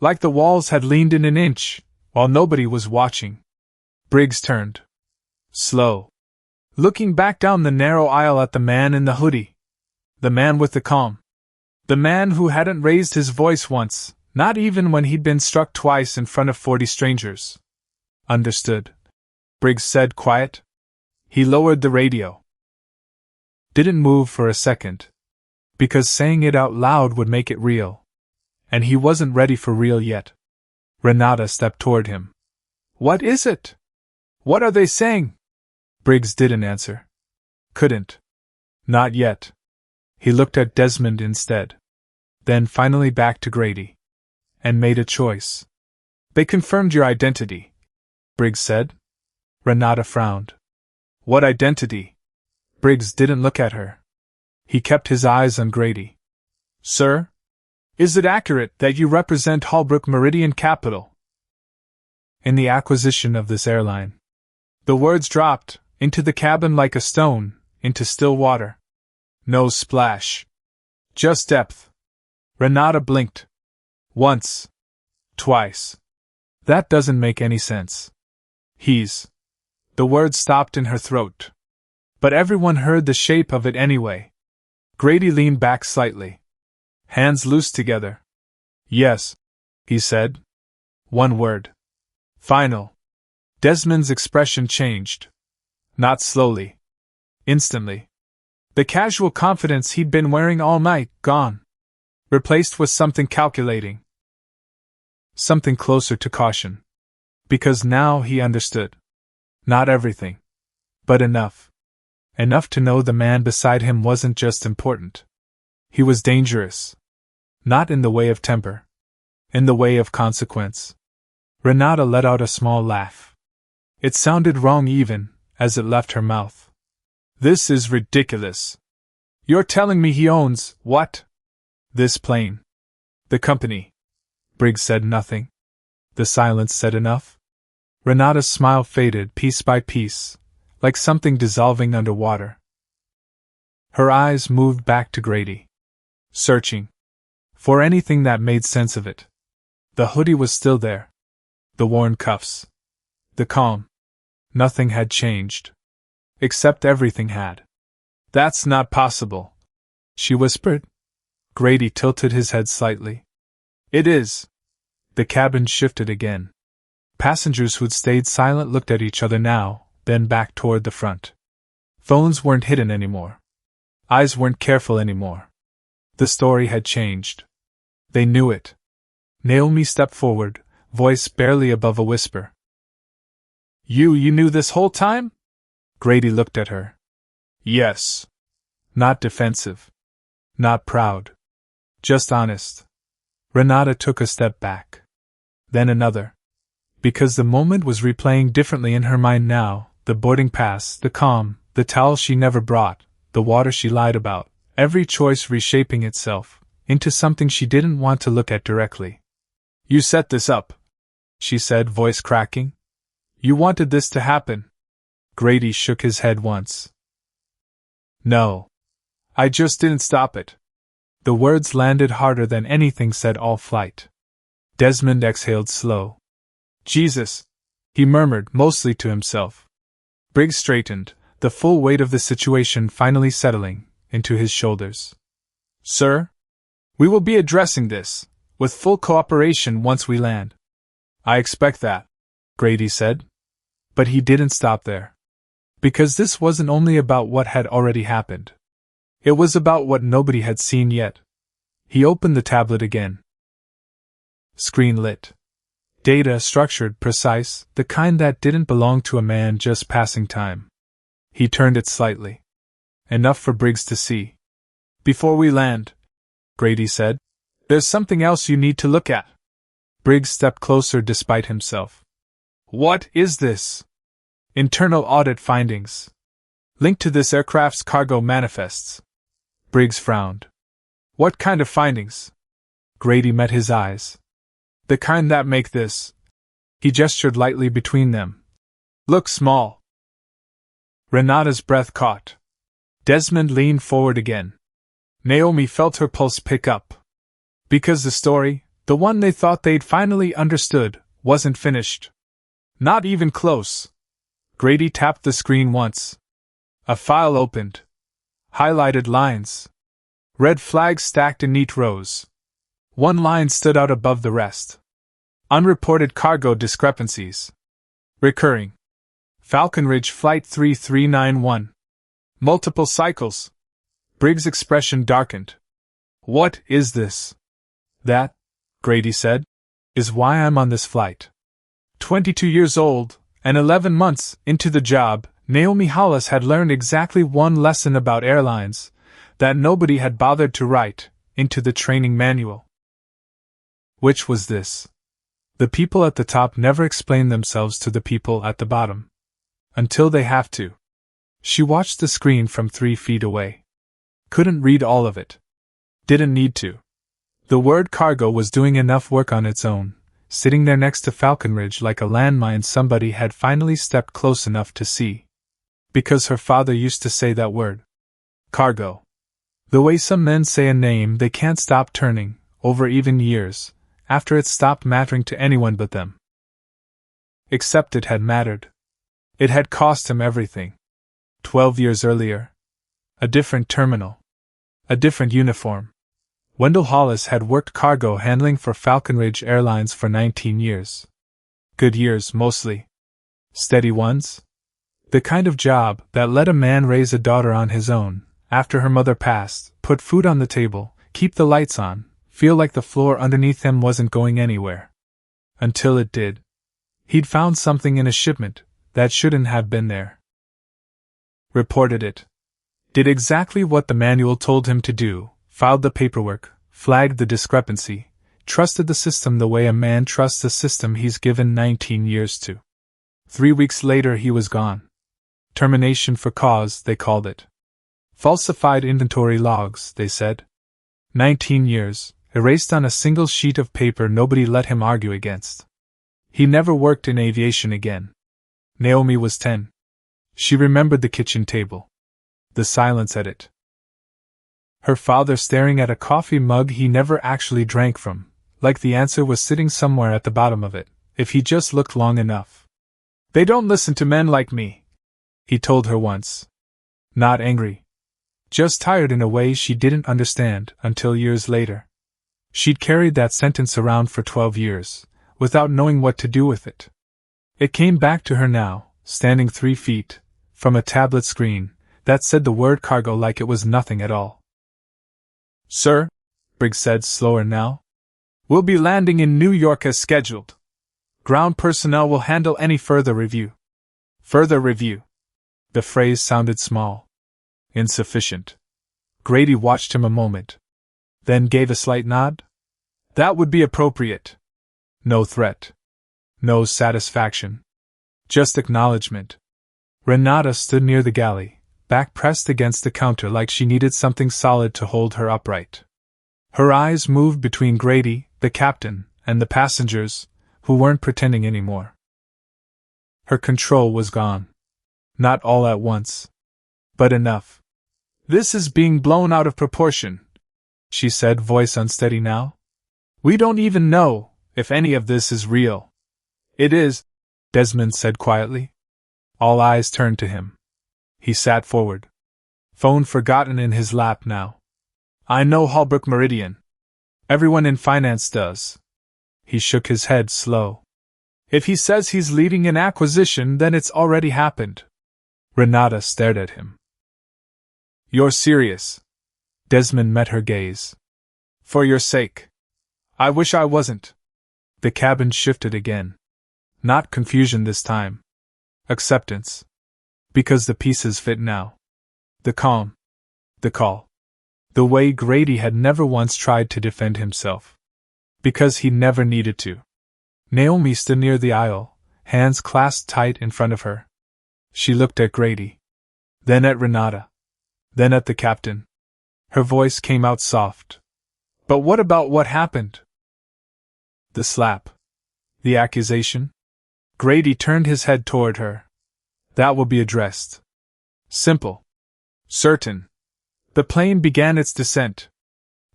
Like the walls had leaned in an inch, while nobody was watching. Briggs turned. Slow. Looking back down the narrow aisle at the man in the hoodie. The man with the calm. The man who hadn't raised his voice once, not even when he'd been struck twice in front of 40 strangers. Understood. Briggs said, quiet. He lowered the radio. Didn't move for a second. Because saying it out loud would make it real. And he wasn't ready for real yet. Renata stepped toward him. What is it? What are they saying? Briggs didn't answer. Couldn't. Not yet. He looked at Desmond instead. Then finally back to Grady. And made a choice. They confirmed your identity, Briggs said. Renata frowned. What identity? Briggs didn't look at her. He kept his eyes on Grady. Sir? Is it accurate that you represent Holbrook Meridian Capital in the acquisition of this airline? The words dropped into the cabin like a stone into still water. No splash. Just depth. Renata blinked. Once. Twice. That doesn't make any sense. He's. The word stopped in her throat. But everyone heard the shape of it anyway. Grady leaned back slightly. Hands loose together. Yes, he said. One word. Final. Desmond's expression changed. Not slowly. Instantly. The casual confidence he'd been wearing all night, gone. Replaced with something calculating. Something closer to caution. Because now he understood. Not everything. But enough. Enough to know the man beside him wasn't just important. He was dangerous. Not in the way of temper. In the way of consequence. Renata let out a small laugh. It sounded wrong even, as it left her mouth. This is ridiculous. You're telling me he owns, what? This plane. The company. Briggs said nothing. The silence said enough. Renata's smile faded piece by piece, like something dissolving under water. Her eyes moved back to Grady. Searching. For anything that made sense of it. The hoodie was still there. The worn cuffs. The calm. Nothing had changed. Except everything had. That's not possible, she whispered. Grady tilted his head slightly. It is. The cabin shifted again. Passengers who'd stayed silent looked at each other now, then back toward the front. Phones weren't hidden anymore. Eyes weren't careful anymore. The story had changed. They knew it. Naomi stepped forward, voice barely above a whisper. You knew this whole time? Grady looked at her. Yes. Not defensive. Not proud. Just honest. Renata took a step back. Then another. Because the moment was replaying differently in her mind now, the boarding pass, the calm, the towel she never brought, the water she lied about, every choice reshaping itself into something she didn't want to look at directly. You set this up, she said, voice cracking. You wanted this to happen. Grady shook his head once. No. I just didn't stop it. The words landed harder than anything said all flight. Desmond exhaled slow. Jesus, he murmured, mostly to himself. Briggs straightened, the full weight of the situation finally settling into his shoulders. Sir? We will be addressing this, with full cooperation once we land. I expect that, Grady said. But he didn't stop there. Because this wasn't only about what had already happened. It was about what nobody had seen yet. He opened the tablet again. Screen lit. Data structured, precise, the kind that didn't belong to a man just passing time. He turned it slightly. Enough for Briggs to see. Before we land, Grady said, there's something else you need to look at. Briggs stepped closer despite himself. What is this? Internal audit findings. Linked to this aircraft's cargo manifests. Briggs frowned. What kind of findings? Grady met his eyes. The kind that make this. He gestured lightly between them. Look small. Renata's breath caught. Desmond leaned forward again. Naomi felt her pulse pick up. Because the story, the one they thought they'd finally understood, wasn't finished. Not even close. Grady tapped the screen once. A file opened. Highlighted lines. Red flags stacked in neat rows. One line stood out above the rest. Unreported cargo discrepancies. Recurring. Falcon Ridge Flight 3391. Multiple cycles. Briggs' expression darkened. What is this? That, Grady said, is why I'm on this flight. 22 years old, and 11 months into the job, Naomi Hollis had learned exactly one lesson about airlines that nobody had bothered to write into the training manual. Which was this? The people at the top never explain themselves to the people at the bottom. Until they have to. She watched the screen from 3 feet away. Couldn't read all of it. Didn't need to. The word cargo was doing enough work on its own, sitting there next to Falcon Ridge like a landmine somebody had finally stepped close enough to see. Because her father used to say that word. Cargo. The way some men say a name they can't stop turning, over even years, after it stopped mattering to anyone but them. Except it had mattered. It had cost him everything. 12 years earlier. A different terminal. A different uniform. Wendell Hollis had worked cargo handling for Falcon Ridge Airlines for 19 years. Good years, mostly. Steady ones? The kind of job that let a man raise a daughter on his own, after her mother passed, put food on the table, keep the lights on, feel like the floor underneath him wasn't going anywhere. Until it did. He'd found something in a shipment that shouldn't have been there. Reported it. Did exactly what the manual told him to do, filed the paperwork, flagged the discrepancy, trusted the system the way a man trusts a system he's given 19 years to. 3 weeks later he was gone. Termination for cause, they called it. Falsified inventory logs, they said. 19 years, erased on a single sheet of paper nobody let him argue against. He never worked in aviation again. Naomi was 10. She remembered the kitchen table. The silence at it. Her father staring at a coffee mug he never actually drank from, like the answer was sitting somewhere at the bottom of it, if he just looked long enough. They don't listen to men like me, he told her once. Not angry. Just tired in a way she didn't understand until years later. She'd carried that sentence around for 12 years, without knowing what to do with it. It came back to her now, standing 3 feet from a tablet screen that said the word cargo like it was nothing at all. Sir, Briggs said slower now. We'll be landing in New York as scheduled. Ground personnel will handle any further review. Further review. The phrase sounded small. Insufficient. Grady watched him a moment. Then gave a slight nod. That would be appropriate. No threat. No satisfaction. Just acknowledgement. Renata stood near the galley, back pressed against the counter like she needed something solid to hold her upright. Her eyes moved between Grady, the captain, and the passengers, who weren't pretending anymore. Her control was gone. Not all at once. But enough. This is being blown out of proportion, she said, voice unsteady now. We don't even know if any of this is real. It is, Desmond said quietly. All eyes turned to him. He sat forward. Phone forgotten in his lap now. I know Holbrook Meridian. Everyone in finance does. He shook his head slow. If he says he's leading an acquisition, then it's already happened. Renata stared at him. You're serious? Desmond met her gaze. For your sake. I wish I wasn't. The cabin shifted again. Not confusion this time. Acceptance. Because the pieces fit now. The calm. The call. The way Grady had never once tried to defend himself. Because he never needed to. Naomi stood near the aisle, hands clasped tight in front of her. She looked at Grady. Then at Renata. Then at the captain. Her voice came out soft. But what about what happened? The slap. The accusation? Grady turned his head toward her. That will be addressed. Simple. Certain. The plane began its descent.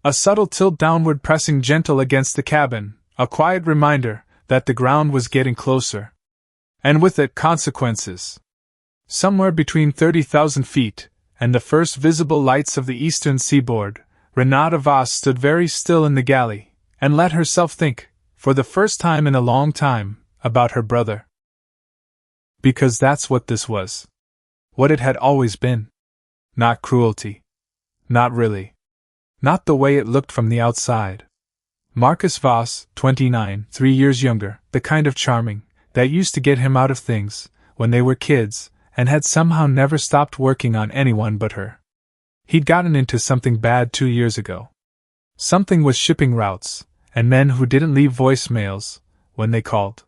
A subtle tilt downward, pressing gentle against the cabin, a quiet reminder that the ground was getting closer. And with it, consequences. Somewhere between 30,000 feet and the first visible lights of the eastern seaboard, Renata Voss stood very still in the galley and let herself think, for the first time in a long time, about her brother. Because that's what this was. What it had always been. Not cruelty. Not really. Not the way it looked from the outside. Marcus Voss, 29, 3 years younger, the kind of charming that used to get him out of things when they were kids, and had somehow never stopped working on anyone but her. He'd gotten into something bad 2 years ago. Something with shipping routes, and men who didn't leave voicemails when they called.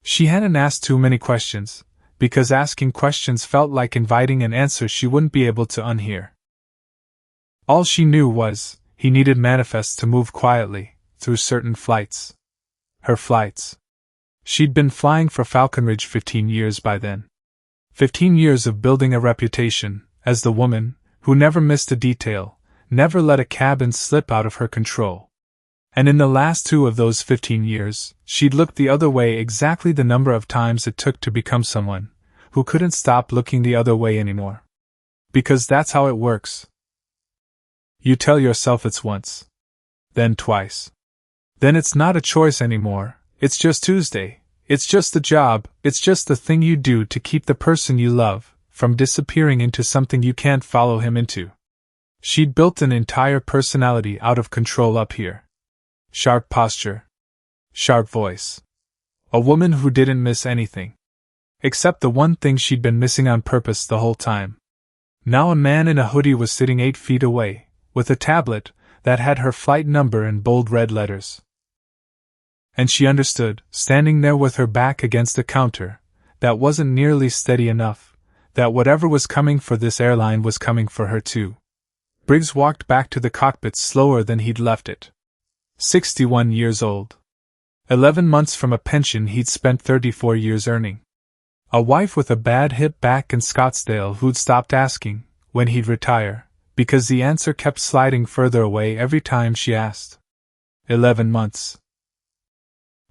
She hadn't asked too many questions, because asking questions felt like inviting an answer she wouldn't be able to unhear. All she knew was, he needed manifests to move quietly through certain flights. Her flights. She'd been flying for Falconridge 15 years by then. 15 years of building a reputation as the woman who never missed a detail, never let a cabin slip out of her control. And in the last 2 of those 15 years, she'd looked the other way exactly the number of times it took to become someone who couldn't stop looking the other way anymore. Because that's how it works. You tell yourself it's once. Then twice. Then it's not a choice anymore, it's just Tuesday, it's just the job, it's just the thing you do to keep the person you love from disappearing into something you can't follow him into. She'd built an entire personality out of control up here. Sharp posture. Sharp voice. A woman who didn't miss anything. Except the one thing she'd been missing on purpose the whole time. Now a man in a hoodie was sitting 8 feet away, with a tablet that had her flight number in bold red letters. And she understood, standing there with her back against a counter that wasn't nearly steady enough, that whatever was coming for this airline was coming for her too. Briggs walked back to the cockpit slower than he'd left it. 61 years old. 11 months from a pension he'd spent 34 years earning. A wife with a bad hip back in Scottsdale who'd stopped asking when he'd retire, because the answer kept sliding further away every time she asked. 11 months.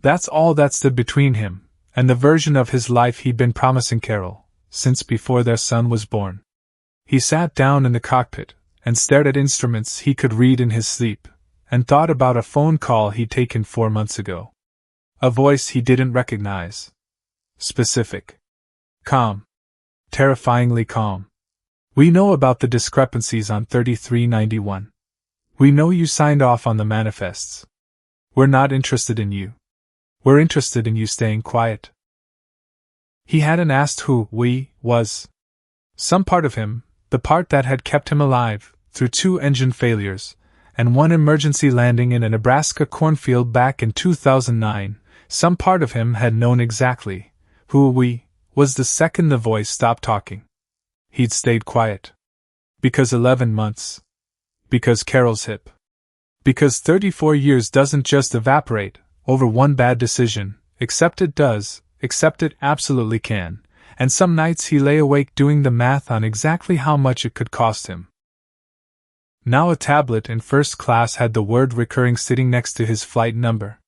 That's all that stood between him and the version of his life he'd been promising Carol since before their son was born. He sat down in the cockpit and stared at instruments he could read in his sleep, and thought about a phone call he'd taken 4 months ago. A voice he didn't recognize. Specific. Calm. Terrifyingly calm. We know about the discrepancies on 3391. We know you signed off on the manifests. We're not interested in you. We're interested in you staying quiet. He hadn't asked who we was. Some part of him, the part that had kept him alive through 2 engine failures and 1 emergency landing in a Nebraska cornfield back in 2009, some part of him had known exactly who we was the second the voice stopped talking. He'd stayed quiet. Because 11 months. Because Carol's hip. Because 34 years doesn't just evaporate over 1 bad decision, except it does, except it absolutely can, and some nights he lay awake doing the math on exactly how much it could cost him. Now a tablet in first class had the word recurring sitting next to his flight number.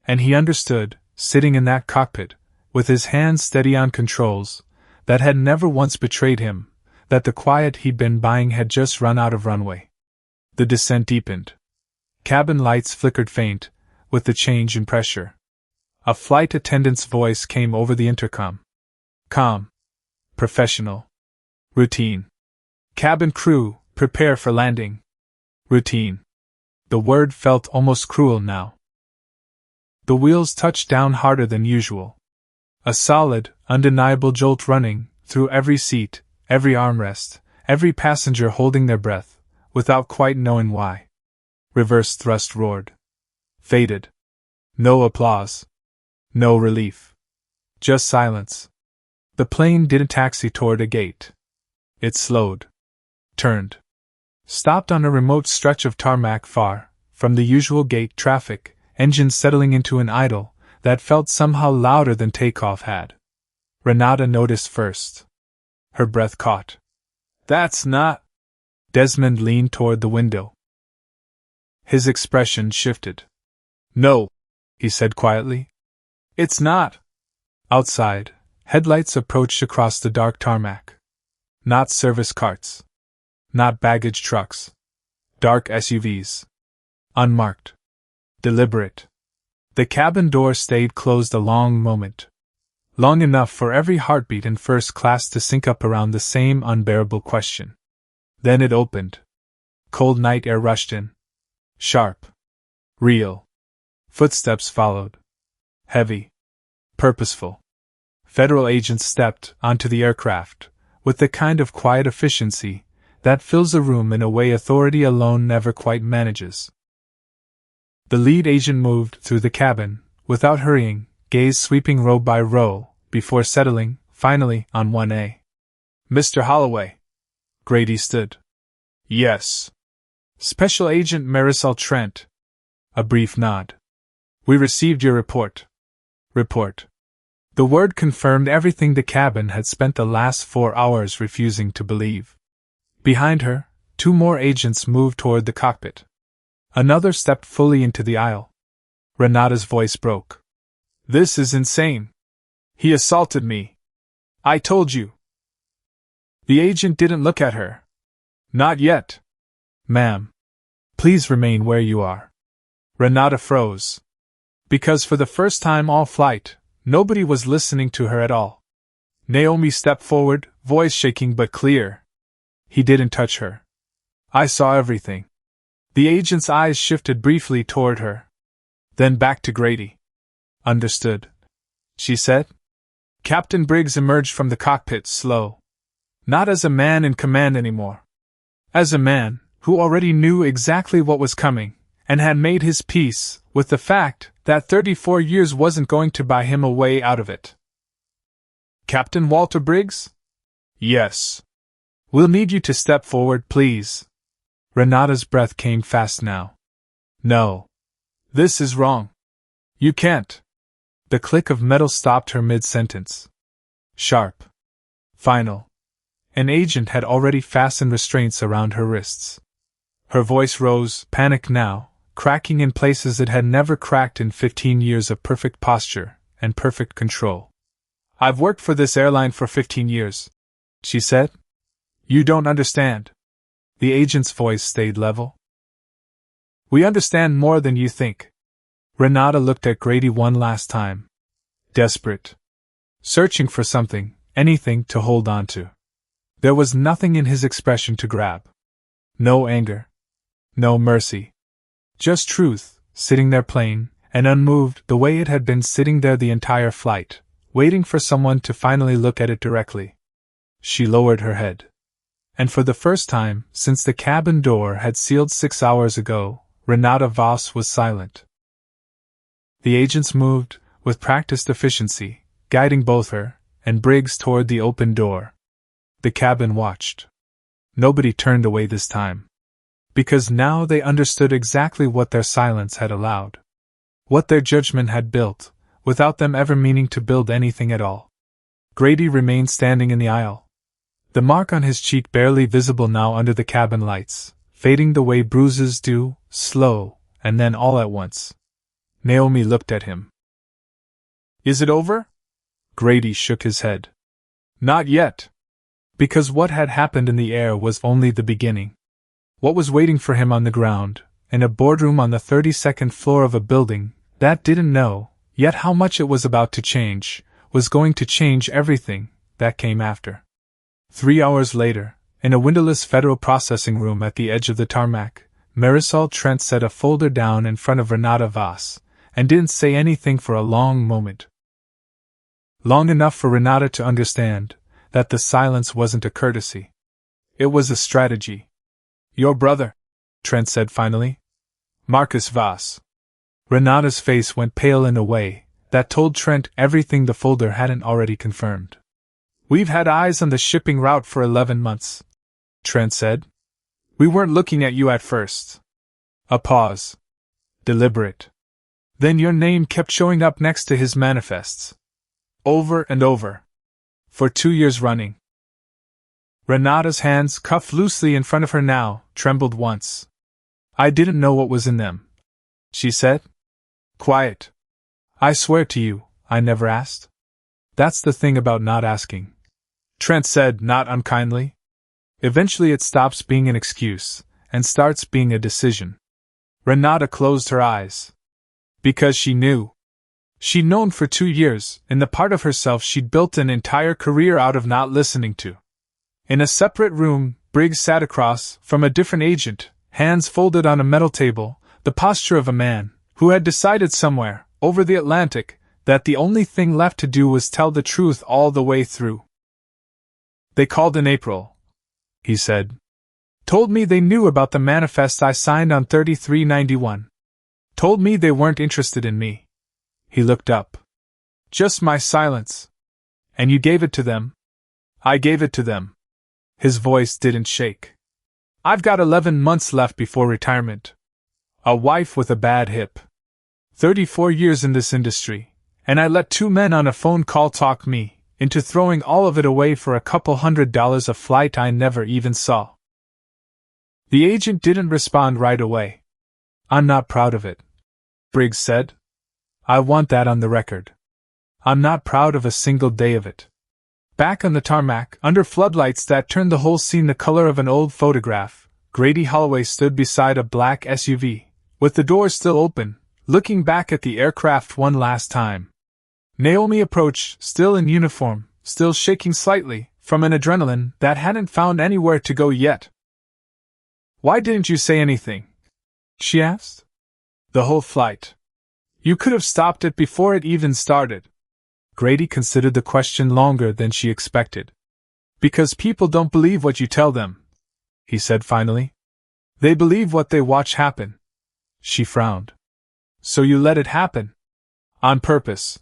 And he understood, sitting in that cockpit, with his hands steady on controls, that had never once betrayed him, that the quiet he'd been buying had just run out of runway. The descent deepened. Cabin lights flickered faint, with the change in pressure. A flight attendant's voice came over the intercom. Calm. Professional. Routine. Cabin crew, prepare for landing. Routine. The word felt almost cruel now. The wheels touched down harder than usual. A solid, undeniable jolt running through every seat, every armrest, every passenger holding their breath, without quite knowing why. Reverse thrust roared. Faded. No applause. No relief. Just silence. The plane didn't taxi toward a gate. It slowed. Turned. Stopped on a remote stretch of tarmac far from the usual gate traffic, engines settling into an idle that felt somehow louder than takeoff had. Renata noticed first. Her breath caught. That's not. Desmond leaned toward the window. His expression shifted. No, he said quietly. It's not. Outside, headlights approached across the dark tarmac. Not service carts. Not baggage trucks. Dark SUVs. Unmarked. Deliberate. The cabin door stayed closed a long moment. Long enough for every heartbeat in first class to sync up around the same unbearable question. Then it opened. Cold night air rushed in. Sharp. Real. Footsteps followed. Heavy. Purposeful. Federal agents stepped onto the aircraft, with the kind of quiet efficiency that fills a room in a way authority alone never quite manages. The lead agent moved through the cabin, without hurrying, gaze sweeping row by row, before settling, finally, on 1A. Mr. Holloway. Grady stood. Yes. Special Agent Marisol Trent. A brief nod. We received your report. Report. The word confirmed everything the cabin had spent the last 4 hours refusing to believe. Behind her, 2 more agents moved toward the cockpit. Another stepped fully into the aisle. Renata's voice broke. This is insane. He assaulted me. I told you. The agent didn't look at her. Not yet. Ma'am. Please remain where you are. Renata froze. Because for the first time all flight, nobody was listening to her at all. Naomi stepped forward, voice shaking but clear. He didn't touch her. I saw everything. The agent's eyes shifted briefly toward her. Then back to Grady. Understood, she said. Captain Briggs emerged from the cockpit slow. Not as a man in command anymore. As a man who already knew exactly what was coming, and had made his peace with the fact that 34 years wasn't going to buy him a way out of it. Captain Walter Briggs? Yes. We'll need you to step forward, please. Renata's breath came fast now. No. This is wrong. You can't. The click of metal stopped her mid-sentence. Sharp. Final. An agent had already fastened restraints around her wrists. Her voice rose, panicked now, cracking in places it had never cracked in 15 years of perfect posture and perfect control. I've worked for this airline for 15 years, she said. You don't understand. The agent's voice stayed level. We understand more than you think. Renata looked at Grady one last time. Desperate. Searching for something, anything to hold on to. There was nothing in his expression to grab. No anger. No mercy. Just truth, sitting there plain and unmoved the way it had been sitting there the entire flight, waiting for someone to finally look at it directly. She lowered her head. And for the first time since the cabin door had sealed 6 hours ago, Renata Voss was silent. The agents moved, with practiced efficiency, guiding both her and Briggs toward the open door. The cabin watched. Nobody turned away this time. Because now they understood exactly what their silence had allowed. What their judgment had built, without them ever meaning to build anything at all. Grady remained standing in the aisle. The mark on his cheek barely visible now under the cabin lights, fading the way bruises do, slow, and then all at once. Naomi looked at him. Is it over? Grady shook his head. Not yet. Because what had happened in the air was only the beginning. What was waiting for him on the ground, in a boardroom on the 32nd floor of a building that didn't know yet how much it was about to change, was going to change everything that came after. 3 hours later, in a windowless federal processing room at the edge of the tarmac, Marisol Trent set a folder down in front of Renata Voss, and didn't say anything for a long moment. Long enough for Renata to understand that the silence wasn't a courtesy. It was a strategy. Your brother, Trent said finally. Marcus Voss. Renata's face went pale in a way that told Trent everything the folder hadn't already confirmed. We've had eyes on the shipping route for 11 months, Trent said. We weren't looking at you at first. A pause. Deliberate. Then your name kept showing up next to his manifests. Over and over. For 2 years running. Renata's hands, cuffed loosely in front of her now, trembled once. I didn't know what was in them, she said. Quiet. I swear to you, I never asked. That's the thing about not asking, Trent said, not unkindly. Eventually it stops being an excuse, and starts being a decision. Renata closed her eyes. Because she knew. She'd known for 2 years, in the part of herself she'd built an entire career out of not listening to. In a separate room, Briggs sat across from a different agent, hands folded on a metal table, the posture of a man who had decided somewhere, over the Atlantic, that the only thing left to do was tell the truth all the way through. They called in April, he said. Told me they knew about the manifest I signed on 3391. Told me they weren't interested in me. He looked up. Just my silence. And you gave it to them? I gave it to them. His voice didn't shake. I've got 11 months left before retirement. A wife with a bad hip. 34 years in this industry, and I let 2 men on a phone call talk me into throwing all of it away for a couple $100 a flight I never even saw. The agent didn't respond right away. I'm not proud of it, Briggs said. I want that on the record. I'm not proud of a single day of it. Back on the tarmac, under floodlights that turned the whole scene the color of an old photograph, Grady Holloway stood beside a black SUV, with the doors still open, looking back at the aircraft one last time. Naomi approached, still in uniform, still shaking slightly, from an adrenaline that hadn't found anywhere to go yet. Why didn't you say anything? She asked. The whole flight. You could have stopped it before it even started. Grady considered the question longer than she expected. Because people don't believe what you tell them, he said finally. They believe what they watch happen. She frowned. So you let it happen? On purpose?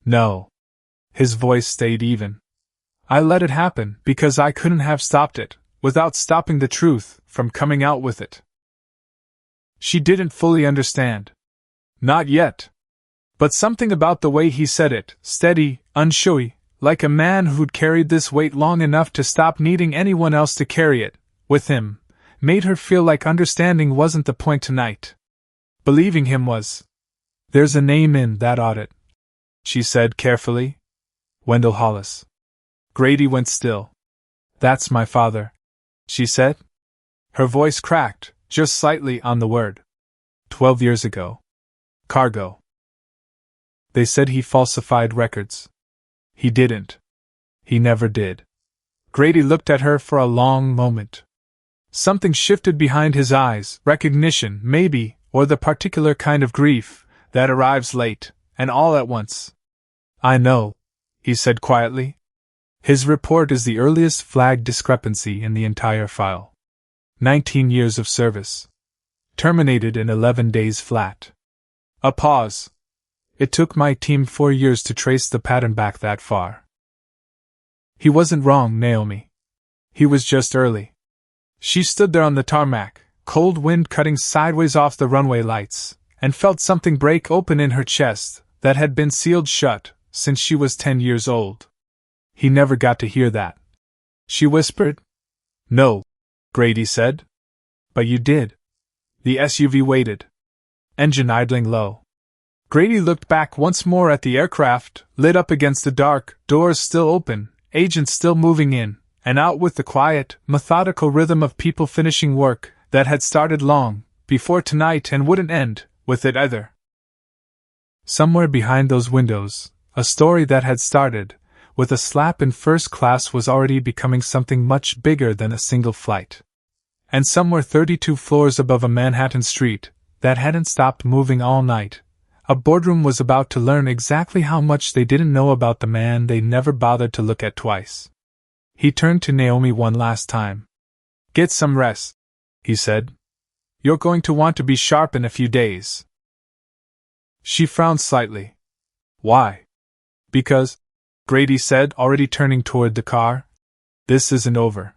No. His voice stayed even. I let it happen because I couldn't have stopped it, without stopping the truth from coming out with it. She didn't fully understand. Not yet. But something about the way he said it, steady, unshowy, like a man who'd carried this weight long enough to stop needing anyone else to carry it, with him, made her feel like understanding wasn't the point tonight. Believing him was. There's a name in that audit, she said carefully. Wendell Hollis. Grady went still. That's my father, she said. Her voice cracked, just slightly on the word. 12 years ago. Cargo. They said he falsified records. He didn't. He never did. Grady looked at her for a long moment. Something shifted behind his eyes, recognition, maybe, or the particular kind of grief that arrives late, and all at once. I know, he said quietly. His report is the earliest flagged discrepancy in the entire file. 19 years of service. Terminated in 11 days flat. A pause. It took my team 4 years to trace the pattern back that far. He wasn't wrong, Naomi. He was just early. She stood there on the tarmac, cold wind cutting sideways off the runway lights, and felt something break open in her chest that had been sealed shut since she was 10 years old. He never got to hear that. She whispered. No, Grady said. But you did. The SUV waited. Engine idling low. Grady looked back once more at the aircraft, lit up against the dark, doors still open, agents still moving in and out with the quiet, methodical rhythm of people finishing work that had started long before tonight and wouldn't end with it either. Somewhere behind those windows, a story that had started with a slap in first class was already becoming something much bigger than a single flight. And somewhere 32 floors above a Manhattan street that hadn't stopped moving all night, a boardroom was about to learn exactly how much they didn't know about the man they never bothered to look at twice. He turned to Naomi one last time. "Get some rest," he said. "You're going to want to be sharp in a few days." She frowned slightly. "Why?" "Because," Grady said, already turning toward the car, "this isn't over.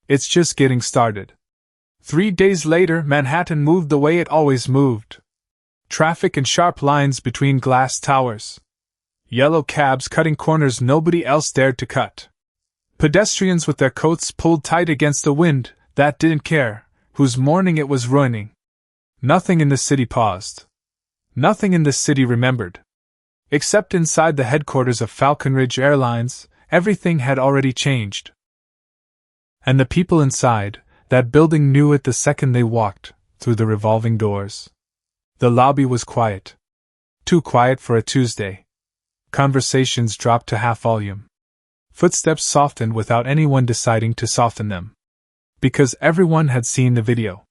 It's just getting started." 3 days later, Manhattan moved the way it always moved. Traffic in sharp lines between glass towers. Yellow cabs cutting corners nobody else dared to cut. Pedestrians with their coats pulled tight against the wind that didn't care, whose morning it was ruining. Nothing in the city paused. Nothing in the city remembered. Except inside the headquarters of Falcon Ridge Airlines, everything had already changed. And the people inside that building knew it the second they walked through the revolving doors. The lobby was quiet. Too quiet for a Tuesday. Conversations dropped to half volume. Footsteps softened without anyone deciding to soften them. Because everyone had seen the video.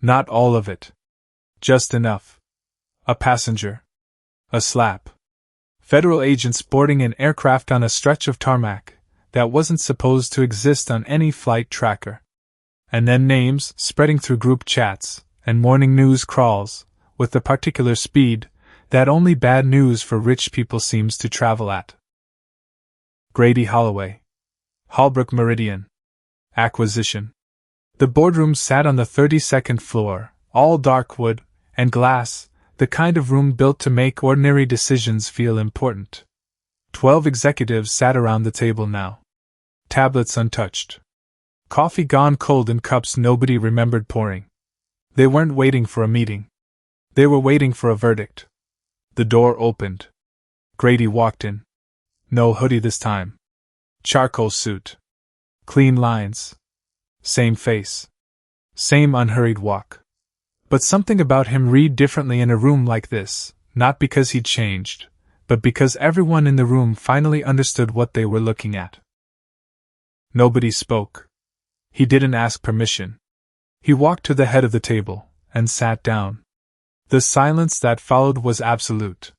Not all of it. Just enough. A passenger. A slap. Federal agents boarding an aircraft on a stretch of tarmac that wasn't supposed to exist on any flight tracker. And then names spreading through group chats and morning news crawls with the particular speed that only bad news for rich people seems to travel at. Grady Holloway. Holbrook Meridian. Acquisition. The boardroom sat on the 32nd floor, all dark wood and glass, the kind of room built to make ordinary decisions feel important. 12 executives sat around the table now. Tablets untouched. Coffee gone cold in cups nobody remembered pouring. They weren't waiting for a meeting. They were waiting for a verdict. The door opened. Grady walked in. No hoodie this time. Charcoal suit. Clean lines. Same face. Same unhurried walk. But something about him read differently in a room like this, not because he'd changed, but because everyone in the room finally understood what they were looking at. Nobody spoke. He didn't ask permission. He walked to the head of the table and sat down. The silence that followed was absolute.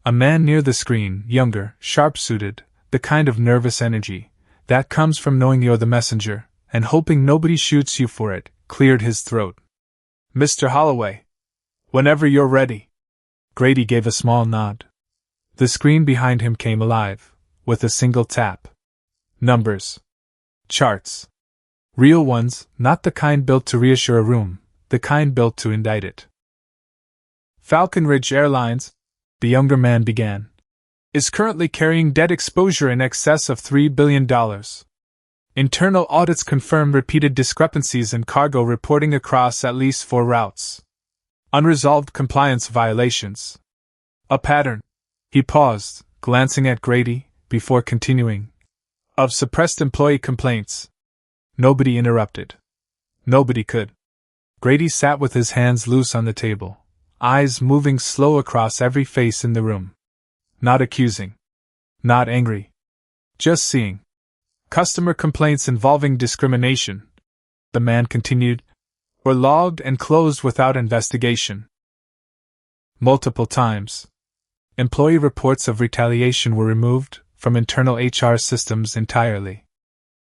A man near the screen, younger, sharp-suited, the kind of nervous energy that comes from knowing you're the messenger and hoping nobody shoots you for it, cleared his throat. "Mr. Holloway. Whenever you're ready." Grady gave a small nod. The screen behind him came alive, with a single tap. Numbers. Charts. Real ones, not the kind built to reassure a room, the kind built to indict it. Falcon Ridge Airlines, the younger man began, is currently carrying debt exposure in excess of $3 billion. Internal audits confirm repeated discrepancies in cargo reporting across at least 4 routes. Unresolved compliance violations. A pattern. He paused, glancing at Grady, before continuing. Of suppressed employee complaints. Nobody interrupted. Nobody could. Grady sat with his hands loose on the table, eyes moving slow across every face in the room. Not accusing. Not angry. Just seeing. Customer complaints involving discrimination, the man continued, were logged and closed without investigation. Multiple times. Employee reports of retaliation were removed from internal HR systems entirely.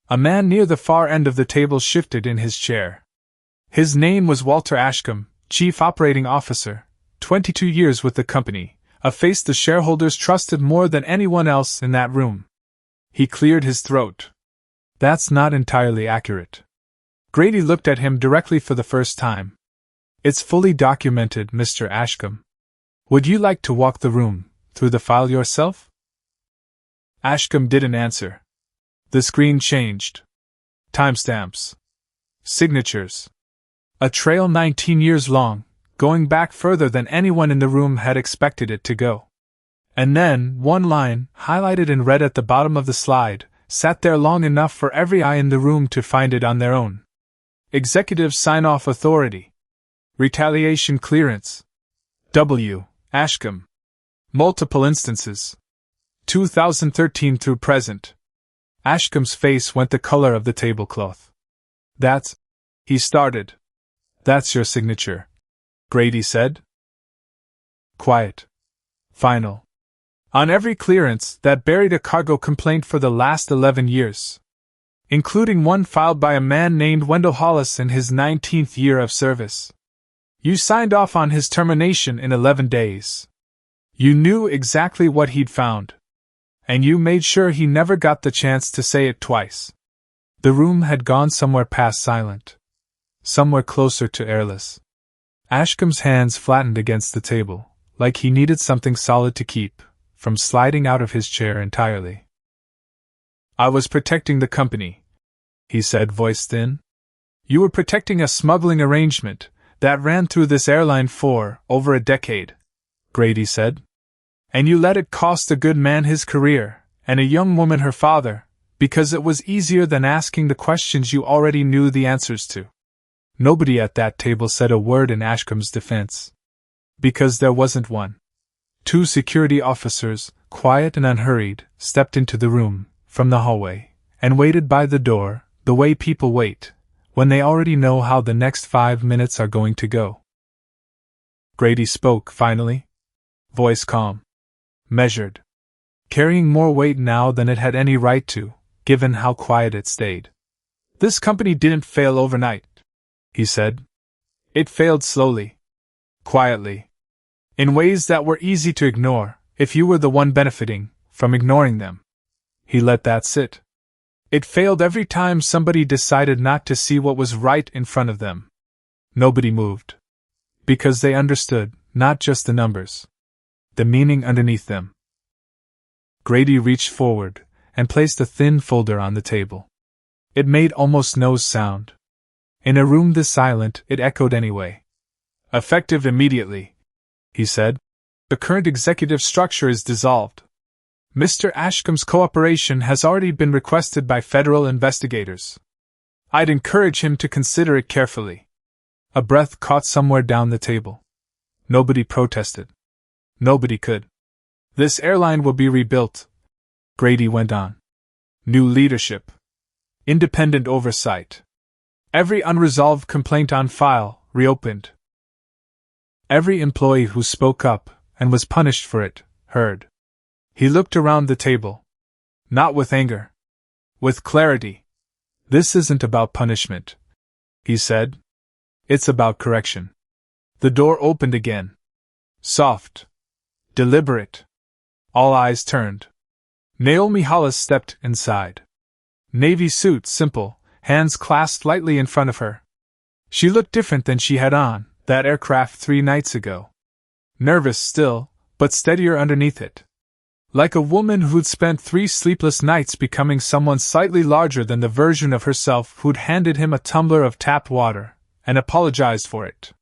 A man near the far end of the table shifted in his chair. His name was Walter Ashcombe, Chief Operating Officer, 22 years with the company, a face the shareholders trusted more than anyone else in that room. He cleared his throat. That's not entirely accurate. Grady looked at him directly for the first time. It's fully documented, Mr. Ashcombe. Would you like to walk the room through the file yourself? Ashcombe didn't answer. The screen changed. Timestamps. Signatures. A trail 19 years long, going back further than anyone in the room had expected it to go. And then, one line, highlighted in red at the bottom of the slide, sat there long enough for every eye in the room to find it on their own. Executive sign-off authority. Retaliation clearance. W. Ashcombe. Multiple instances. 2013 through present. Ashcombe's face went the color of the tablecloth. That's... he started. That's your signature, Grady said. Quiet. Final. On every clearance that buried a cargo complaint for the last 11 years. including one filed by a man named Wendell Hollis in his 19th year of service. You signed off on his termination in 11 days. You knew exactly what he'd found. And you made sure he never got the chance to say it twice. The room had gone somewhere past silent. Somewhere closer to airless. Ashcombe's hands flattened against the table, like he needed something solid to keep from sliding out of his chair entirely. I was protecting the company, he said, voice thin. You were protecting a smuggling arrangement that ran through this airline for over a decade, Grady said. And you let it cost a good man his career, and a young woman her father, because it was easier than asking the questions you already knew the answers to. Nobody at that table said a word in Ashcombe's defense. Because there wasn't one. 2 security officers, quiet and unhurried, stepped into the room from the hallway, and waited by the door, the way people wait, when they already know how the next 5 minutes are going to go. Grady spoke finally. Voice calm. Measured. Carrying more weight now than it had any right to, given how quiet it stayed. This company didn't fail overnight, he said. It failed slowly. Quietly. In ways that were easy to ignore, if you were the one benefiting from ignoring them. He let that sit. It failed every time somebody decided not to see what was right in front of them. Nobody moved. Because they understood, not just the numbers. The meaning underneath them. Grady reached forward and placed a thin folder on the table. It made almost no sound. In a room this silent, it echoed anyway. Effective immediately, he said. The current executive structure is dissolved. Mr. Ashcombe's cooperation has already been requested by federal investigators. I'd encourage him to consider it carefully. A breath caught somewhere down the table. Nobody protested. Nobody could. This airline will be rebuilt, Grady went on. New leadership. Independent oversight. Every unresolved complaint on file reopened. Every employee who spoke up, and was punished for it, heard. He looked around the table. Not with anger. With clarity. This isn't about punishment, he said. It's about correction. The door opened again. Soft. Deliberate. All eyes turned. Naomi Hollis stepped inside. Navy suit, simple, hands clasped lightly in front of her. She looked different than she had on that aircraft 3 nights ago. Nervous still, but steadier underneath it. Like a woman who'd spent 3 sleepless nights becoming someone slightly larger than the version of herself who'd handed him a tumbler of tap water and apologized for it.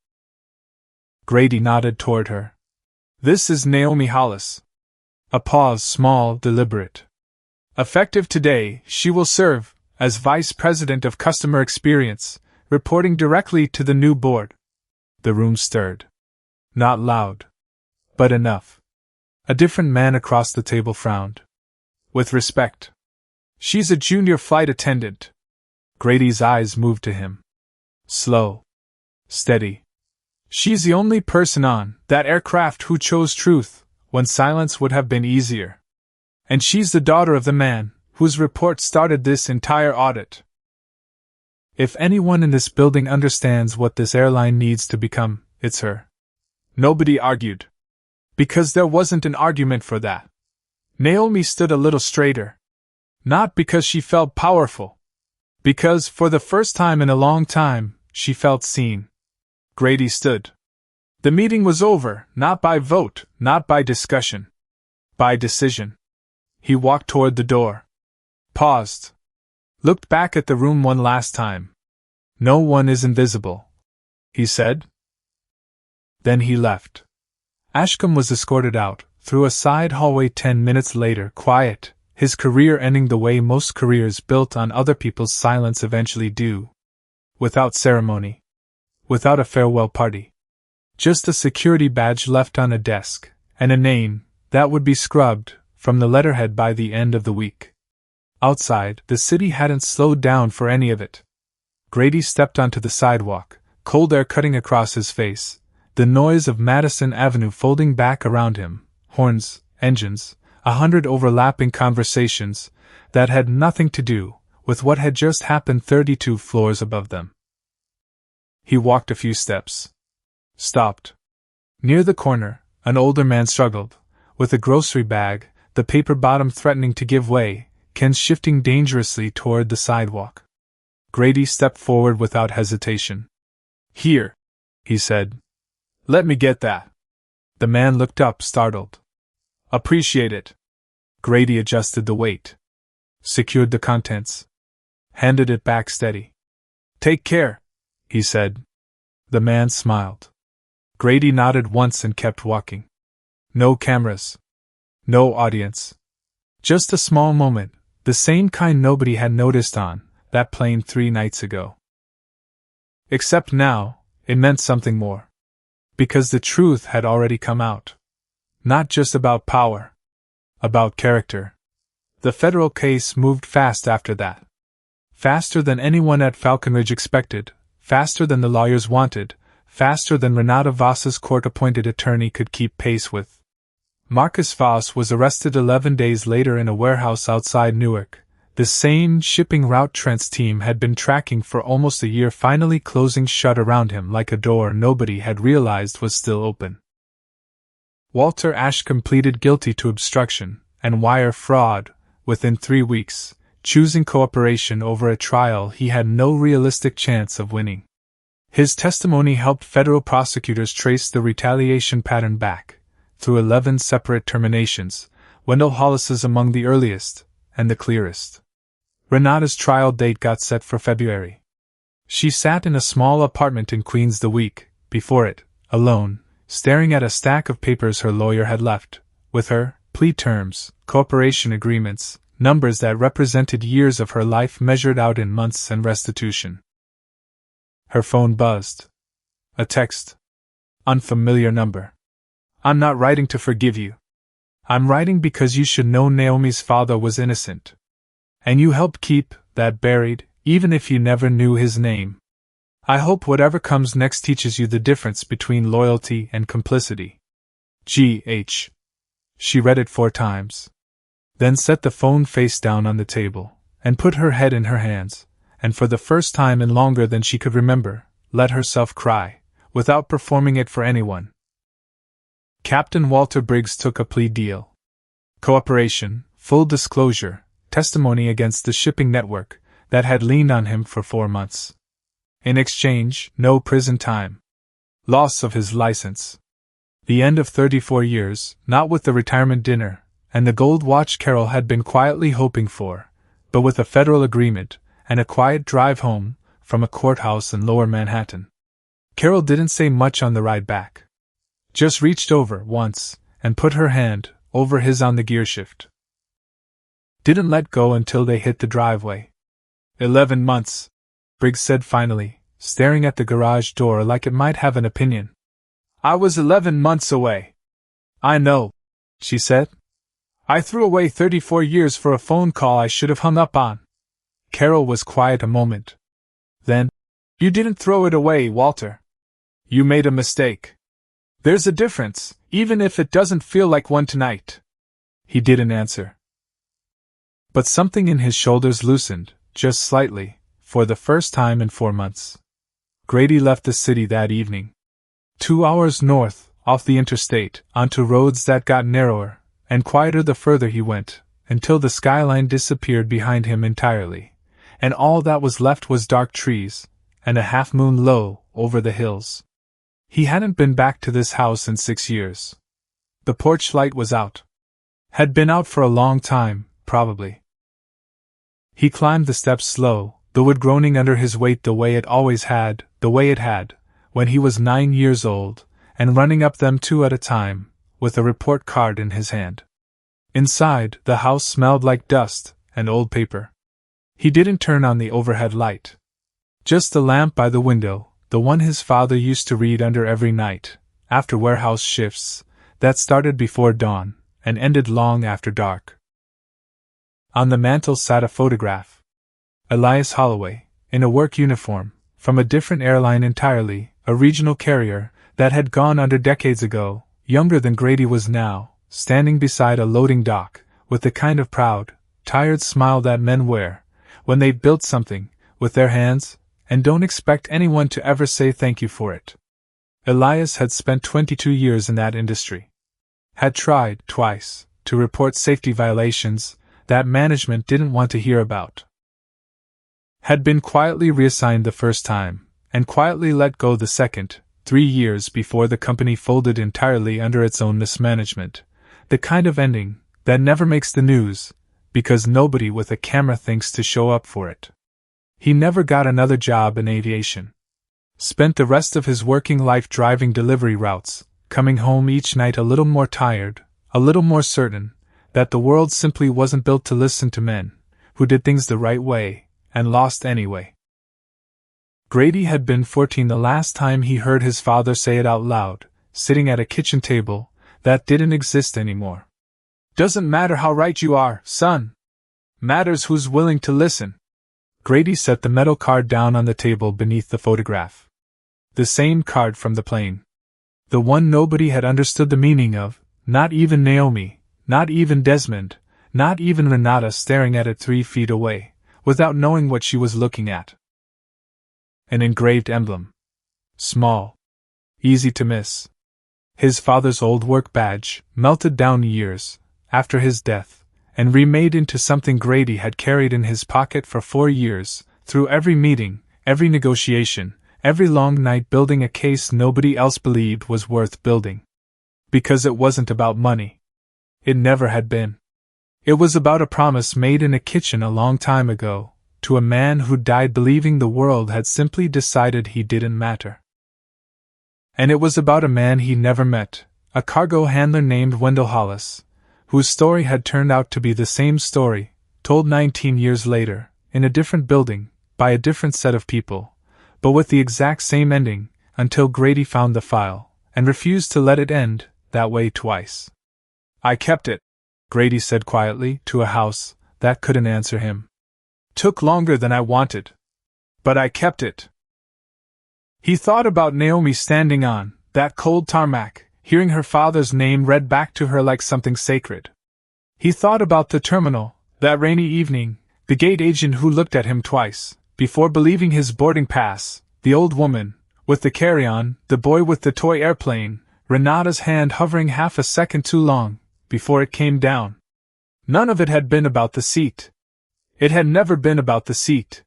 Grady nodded toward her. This is Naomi Hollis. A pause, small, deliberate. Effective today, she will serve as Vice President of Customer Experience, reporting directly to the new board. The room stirred. Not loud. But enough. A different man across the table frowned. With respect. She's a junior flight attendant. Grady's eyes moved to him. Slow. Steady. She's the only person on that aircraft who chose truth when silence would have been easier. And she's the daughter of the man whose report started this entire audit. If anyone in this building understands what this airline needs to become, it's her. Nobody argued. Because there wasn't an argument for that. Naomi stood a little straighter. Not because she felt powerful. Because, for the first time in a long time, she felt seen. Grady stood. The meeting was over, not by vote, not by discussion. By decision. He walked toward the door. Paused. Looked back at the room one last time. No one is invisible, he said. Then he left. Ashcombe was escorted out, through a side hallway 10 minutes later, quiet, his career ending the way most careers built on other people's silence eventually do. Without ceremony. Without a farewell party. Just a security badge left on a desk, and a name that would be scrubbed from the letterhead by the end of the week. Outside, the city hadn't slowed down for any of it. Grady stepped onto the sidewalk, cold air cutting across his face, the noise of Madison Avenue folding back around him, horns, engines, 100 overlapping conversations that had nothing to do with what had just happened 32 floors above them. He walked a few steps. Stopped. Near the corner, an older man struggled, with a grocery bag, the paper bottom threatening to give way, Ken shifting dangerously toward the sidewalk. Grady stepped forward without hesitation. "Here," he said. "Let me get that." The man looked up, startled. "Appreciate it." Grady adjusted the weight. Secured the contents. Handed it back steady. "Take care," he said. The man smiled. Grady nodded once and kept walking. No cameras. No audience. Just a small moment, the same kind nobody had noticed on that plane 3 nights ago. Except now, it meant something more. Because the truth had already come out. Not just about power. About character. The federal case moved fast after that. Faster than anyone at Falconridge expected, faster than the lawyers wanted, faster than Renata Voss's court-appointed attorney could keep pace with. Marcus Voss was arrested 11 days later in a warehouse outside Newark, the same shipping route Trent's team had been tracking for almost a year finally closing shut around him like a door nobody had realized was still open. Walter Ashcombe pleaded guilty to obstruction and wire fraud within 3 weeks, choosing cooperation over a trial he had no realistic chance of winning. His testimony helped federal prosecutors trace the retaliation pattern back, through 11 separate terminations, Wendell Hollis's among the earliest, and the clearest. Renata's trial date got set for February. She sat in a small apartment in Queens the week before it, alone, staring at a stack of papers her lawyer had left, with her, plea terms, cooperation agreements, numbers that represented years of her life measured out in months and restitution. Her phone buzzed. A text. Unfamiliar number. "I'm not writing to forgive you. I'm writing because you should know Naomi's father was innocent. And you helped keep that buried, even if you never knew his name. I hope whatever comes next teaches you the difference between loyalty and complicity. G.H." She read it 4 times. Then set the phone face down on the table, and put her head in her hands, and for the first time in longer than she could remember, let herself cry, without performing it for anyone. Captain Walter Briggs took a plea deal. Cooperation, full disclosure, testimony against the shipping network that had leaned on him for 4 months. In exchange, no prison time. Loss of his license. The end of 34 years, not with the retirement dinner and the gold watch Carol had been quietly hoping for, but with a federal agreement and a quiet drive home from a courthouse in Lower Manhattan. Carol didn't say much on the ride back. Just reached over once and put her hand over his on the gearshift. Didn't let go until they hit the driveway. 11 months, Briggs said finally, staring at the garage door like it might have an opinion. "I was 11 months away." "I know," she said. "I threw away 34 years for a phone call I should have hung up on." Carol was quiet a moment. Then, "You didn't throw it away, Walter. You made a mistake. There's a difference, even if it doesn't feel like one tonight." He didn't answer. But something in his shoulders loosened, just slightly, for the first time in 4 months. Grady left the city that evening. 2 hours north, off the interstate, onto roads that got narrower and quieter the further he went, until the skyline disappeared behind him entirely, and all that was left was dark trees, and a half-moon low over the hills. He hadn't been back to this house in 6 years. The porch light was out. Had been out for a long time, probably. He climbed the steps slow, the wood groaning under his weight the way it always had, the way it had, when he was 9 years old, and running up them 2 at a time, with a report card in his hand. Inside, the house smelled like dust and old paper. He didn't turn on the overhead light. Just the lamp by the window, the one his father used to read under every night, after warehouse shifts, that started before dawn and ended long after dark. On the mantel sat a photograph. Elias Holloway, in a work uniform, from a different airline entirely, a regional carrier that had gone under decades ago, younger than Grady was now, standing beside a loading dock, with the kind of proud, tired smile that men wear when they've built something, with their hands, and don't expect anyone to ever say thank you for it. Elias had spent 22 years in that industry. Had tried, twice, to report safety violations that management didn't want to hear about. Had been quietly reassigned the first time, and quietly let go the second, 3 years before the company folded entirely under its own mismanagement. The kind of ending that never makes the news, because nobody with a camera thinks to show up for it. He never got another job in aviation. Spent the rest of his working life driving delivery routes, coming home each night a little more tired, a little more certain that the world simply wasn't built to listen to men who did things the right way and lost anyway. Grady had been 14 the last time he heard his father say it out loud, sitting at a kitchen table that didn't exist anymore. "Doesn't matter how right you are, son. Matters who's willing to listen." Grady set the metal card down on the table beneath the photograph. The same card from the plane. The one nobody had understood the meaning of, not even Naomi, not even Desmond, not even Renata staring at it 3 feet away, without knowing what she was looking at. An engraved emblem. Small. Easy to miss. His father's old work badge, melted down years after his death, and remade into something Grady had carried in his pocket for 4 years, through every meeting, every negotiation, every long night building a case nobody else believed was worth building. Because it wasn't about money. It never had been. It was about a promise made in a kitchen a long time ago, to a man who died believing the world had simply decided he didn't matter. And it was about a man he never met, a cargo handler named Wendell Hollis, whose story had turned out to be the same story, told 19 years later, in a different building, by a different set of people, but with the exact same ending, until Grady found the file, and refused to let it end that way twice. "I kept it," Grady said quietly to a house that couldn't answer him. "Took longer than I wanted. But I kept it." He thought about Naomi standing on that cold tarmac, hearing her father's name read back to her like something sacred. He thought about the terminal, that rainy evening, the gate agent who looked at him twice, before believing his boarding pass, the old woman, with the carry-on, the boy with the toy airplane, Renata's hand hovering half a second too long, before it came down. None of it had been about the seat. It had never been about the seat.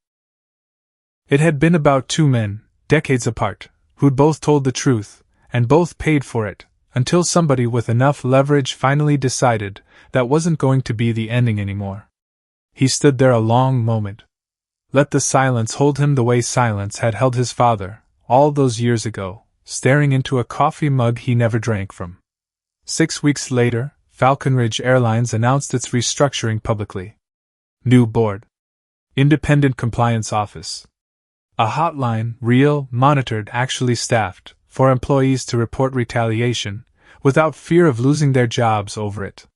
It had been about 2 men, decades apart, who'd both told the truth, and both paid for it, until somebody with enough leverage finally decided that wasn't going to be the ending anymore. He stood there a long moment. Let the silence hold him the way silence had held his father, all those years ago, staring into a coffee mug he never drank from. 6 weeks later, Falcon Ridge Airlines announced its restructuring publicly. New board. Independent compliance office. A hotline, real, monitored, actually staffed, for employees to report retaliation, without fear of losing their jobs over it.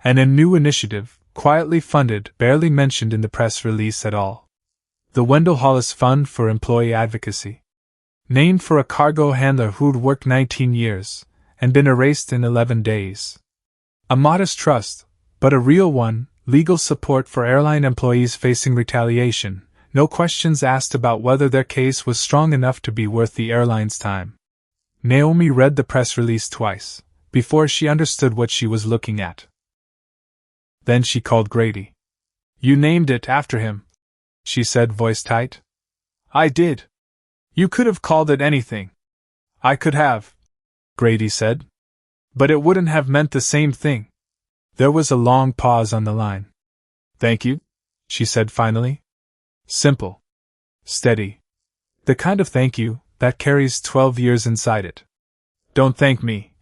And a new initiative, quietly funded, barely mentioned in the press release at all. The Wendell Hollis Fund for Employee Advocacy. Named for a cargo handler who'd worked 19 years, and been erased in 11 days. A modest trust, but a real one, legal support for airline employees facing retaliation. No questions asked about whether their case was strong enough to be worth the airline's time. Naomi read the press release twice, before she understood what she was looking at. Then she called Grady. "You named it after him," she said, voice tight. "I did. You could have called it anything." "I could have," Grady said. "But it wouldn't have meant the same thing." There was a long pause on the line. "Thank you," she said finally. Simple. Steady. The kind of thank you that carries 12 years inside it. "Don't thank me,"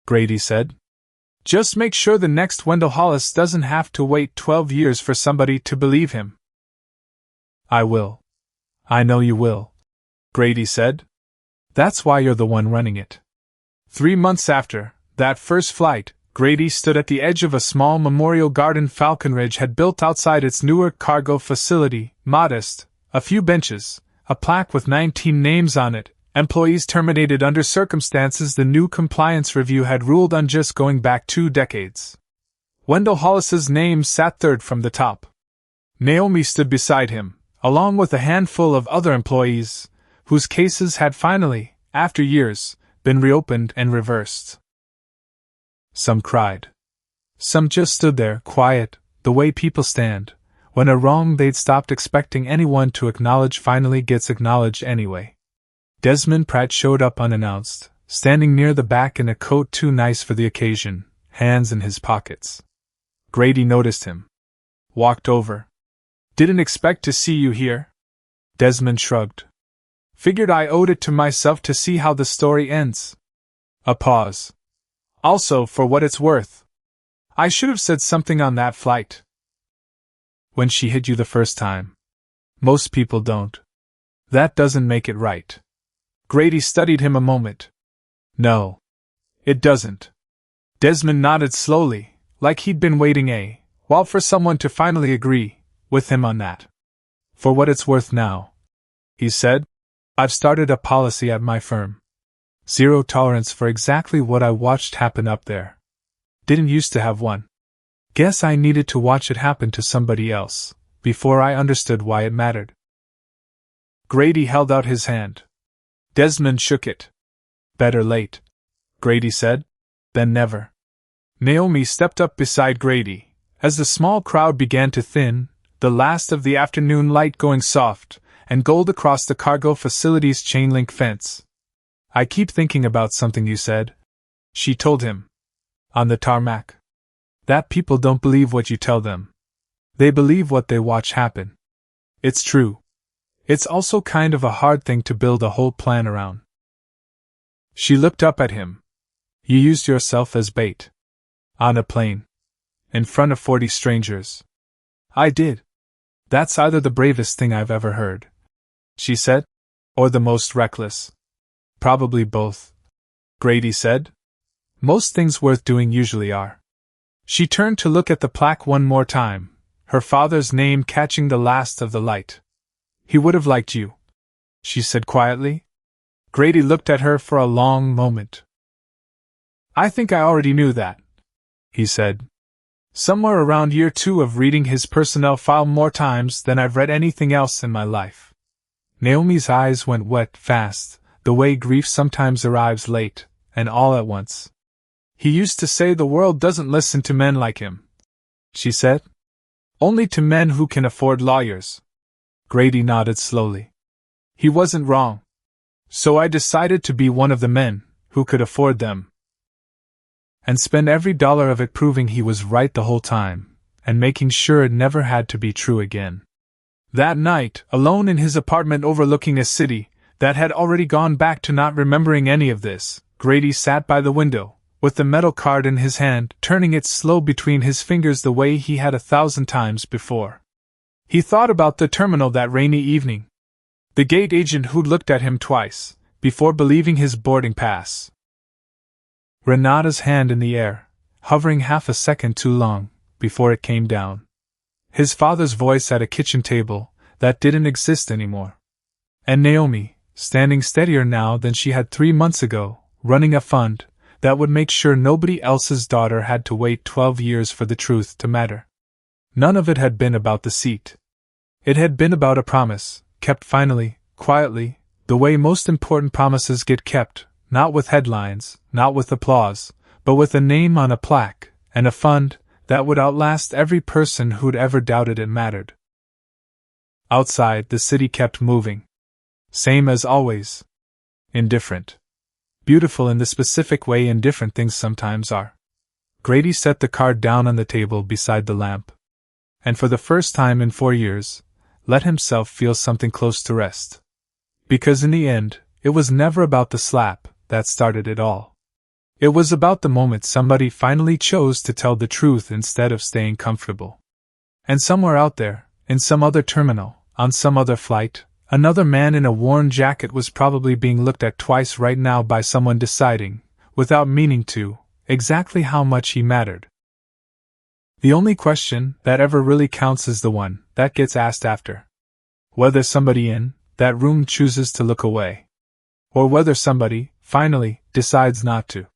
Grady said. "Just make sure the next Wendell Hollis doesn't have to wait 12 years for somebody to believe him." "I will. I know you will," Grady said. "That's why you're the one running it." 3 months after that first flight, Grady stood at the edge of a small memorial garden Falcon Ridge had built outside its Newark cargo facility, modest, a few benches, a plaque with 19 names on it, employees terminated under circumstances the new compliance review had ruled unjust going back 2 decades. Wendell Hollis's name sat third from the top. Naomi stood beside him, along with a handful of other employees, whose cases had finally, after years, been reopened and reversed. Some cried. Some just stood there, quiet, the way people stand, when a wrong they'd stopped expecting anyone to acknowledge finally gets acknowledged anyway. Desmond Pratt showed up unannounced, standing near the back in a coat too nice for the occasion, hands in his pockets. Grady noticed him. Walked over. Didn't expect to see you here. Desmond shrugged. Figured I owed it to myself to see how the story ends. A pause. Also, for what it's worth. I should have said something on that flight. When she hit you the first time. Most people don't. That doesn't make it right. Grady studied him a moment. No. It doesn't. Desmond nodded slowly, like he'd been waiting a while for someone to finally agree with him on that. For what it's worth now, he said, I've started a policy at my firm. Zero tolerance for exactly what I watched happen up there. Didn't used to have one. Guess I needed to watch it happen to somebody else, before I understood why it mattered. Grady held out his hand. Desmond shook it. Better late, Grady said, than never. Naomi stepped up beside Grady, as the small crowd began to thin, the last of the afternoon light going soft and gold across the cargo facility's chain-link fence. I keep thinking about something you said, she told him. On the tarmac. That people don't believe what you tell them. They believe what they watch happen. It's true. It's also kind of a hard thing to build a whole plan around. She looked up at him. You used yourself as bait. On a plane. In front of 40 strangers. I did. That's either the bravest thing I've ever heard, she said, or the most reckless. Probably both, Grady said. Most things worth doing usually are. She turned to look at the plaque one more time, her father's name catching the last of the light. He would have liked you, she said quietly. Grady looked at her for a long moment. I think I already knew that, he said. Somewhere around year 2 of reading his personnel file more times than I've read anything else in my life. Naomi's eyes went wet fast, the way grief sometimes arrives late, and all at once. He used to say the world doesn't listen to men like him, she said. Only to men who can afford lawyers. Grady nodded slowly. He wasn't wrong. So I decided to be one of the men who could afford them. And spend every dollar of it proving he was right the whole time, and making sure it never had to be true again. That night, alone in his apartment overlooking a city that had already gone back to not remembering any of this, Grady sat by the window, with the metal card in his hand, turning it slow between his fingers the way he had 1,000 times before. He thought about the terminal that rainy evening. The gate agent who'd looked at him twice, before believing his boarding pass. Renata's hand in the air, hovering half a second too long, before it came down. His father's voice at a kitchen table that didn't exist anymore. And Naomi, standing steadier now than she had 3 months ago, running a fund that would make sure nobody else's daughter had to wait 12 years for the truth to matter. None of it had been about the seat. It had been about a promise, kept finally, quietly, the way most important promises get kept, not with headlines, not with applause, but with a name on a plaque, and a fund that would outlast every person who'd ever doubted it mattered. Outside, the city kept moving. Same as always. Indifferent. Beautiful in the specific way indifferent things sometimes are. Grady set the card down on the table beside the lamp. And for the first time in 4 years, let himself feel something close to rest. Because in the end, it was never about the slap that started it all. It was about the moment somebody finally chose to tell the truth instead of staying comfortable. And somewhere out there, in some other terminal, on some other flight, another man in a worn jacket was probably being looked at twice right now by someone deciding, without meaning to, exactly how much he mattered. The only question that ever really counts is the one that gets asked after. Whether somebody in that room chooses to look away. Or whether somebody, finally, decides not to.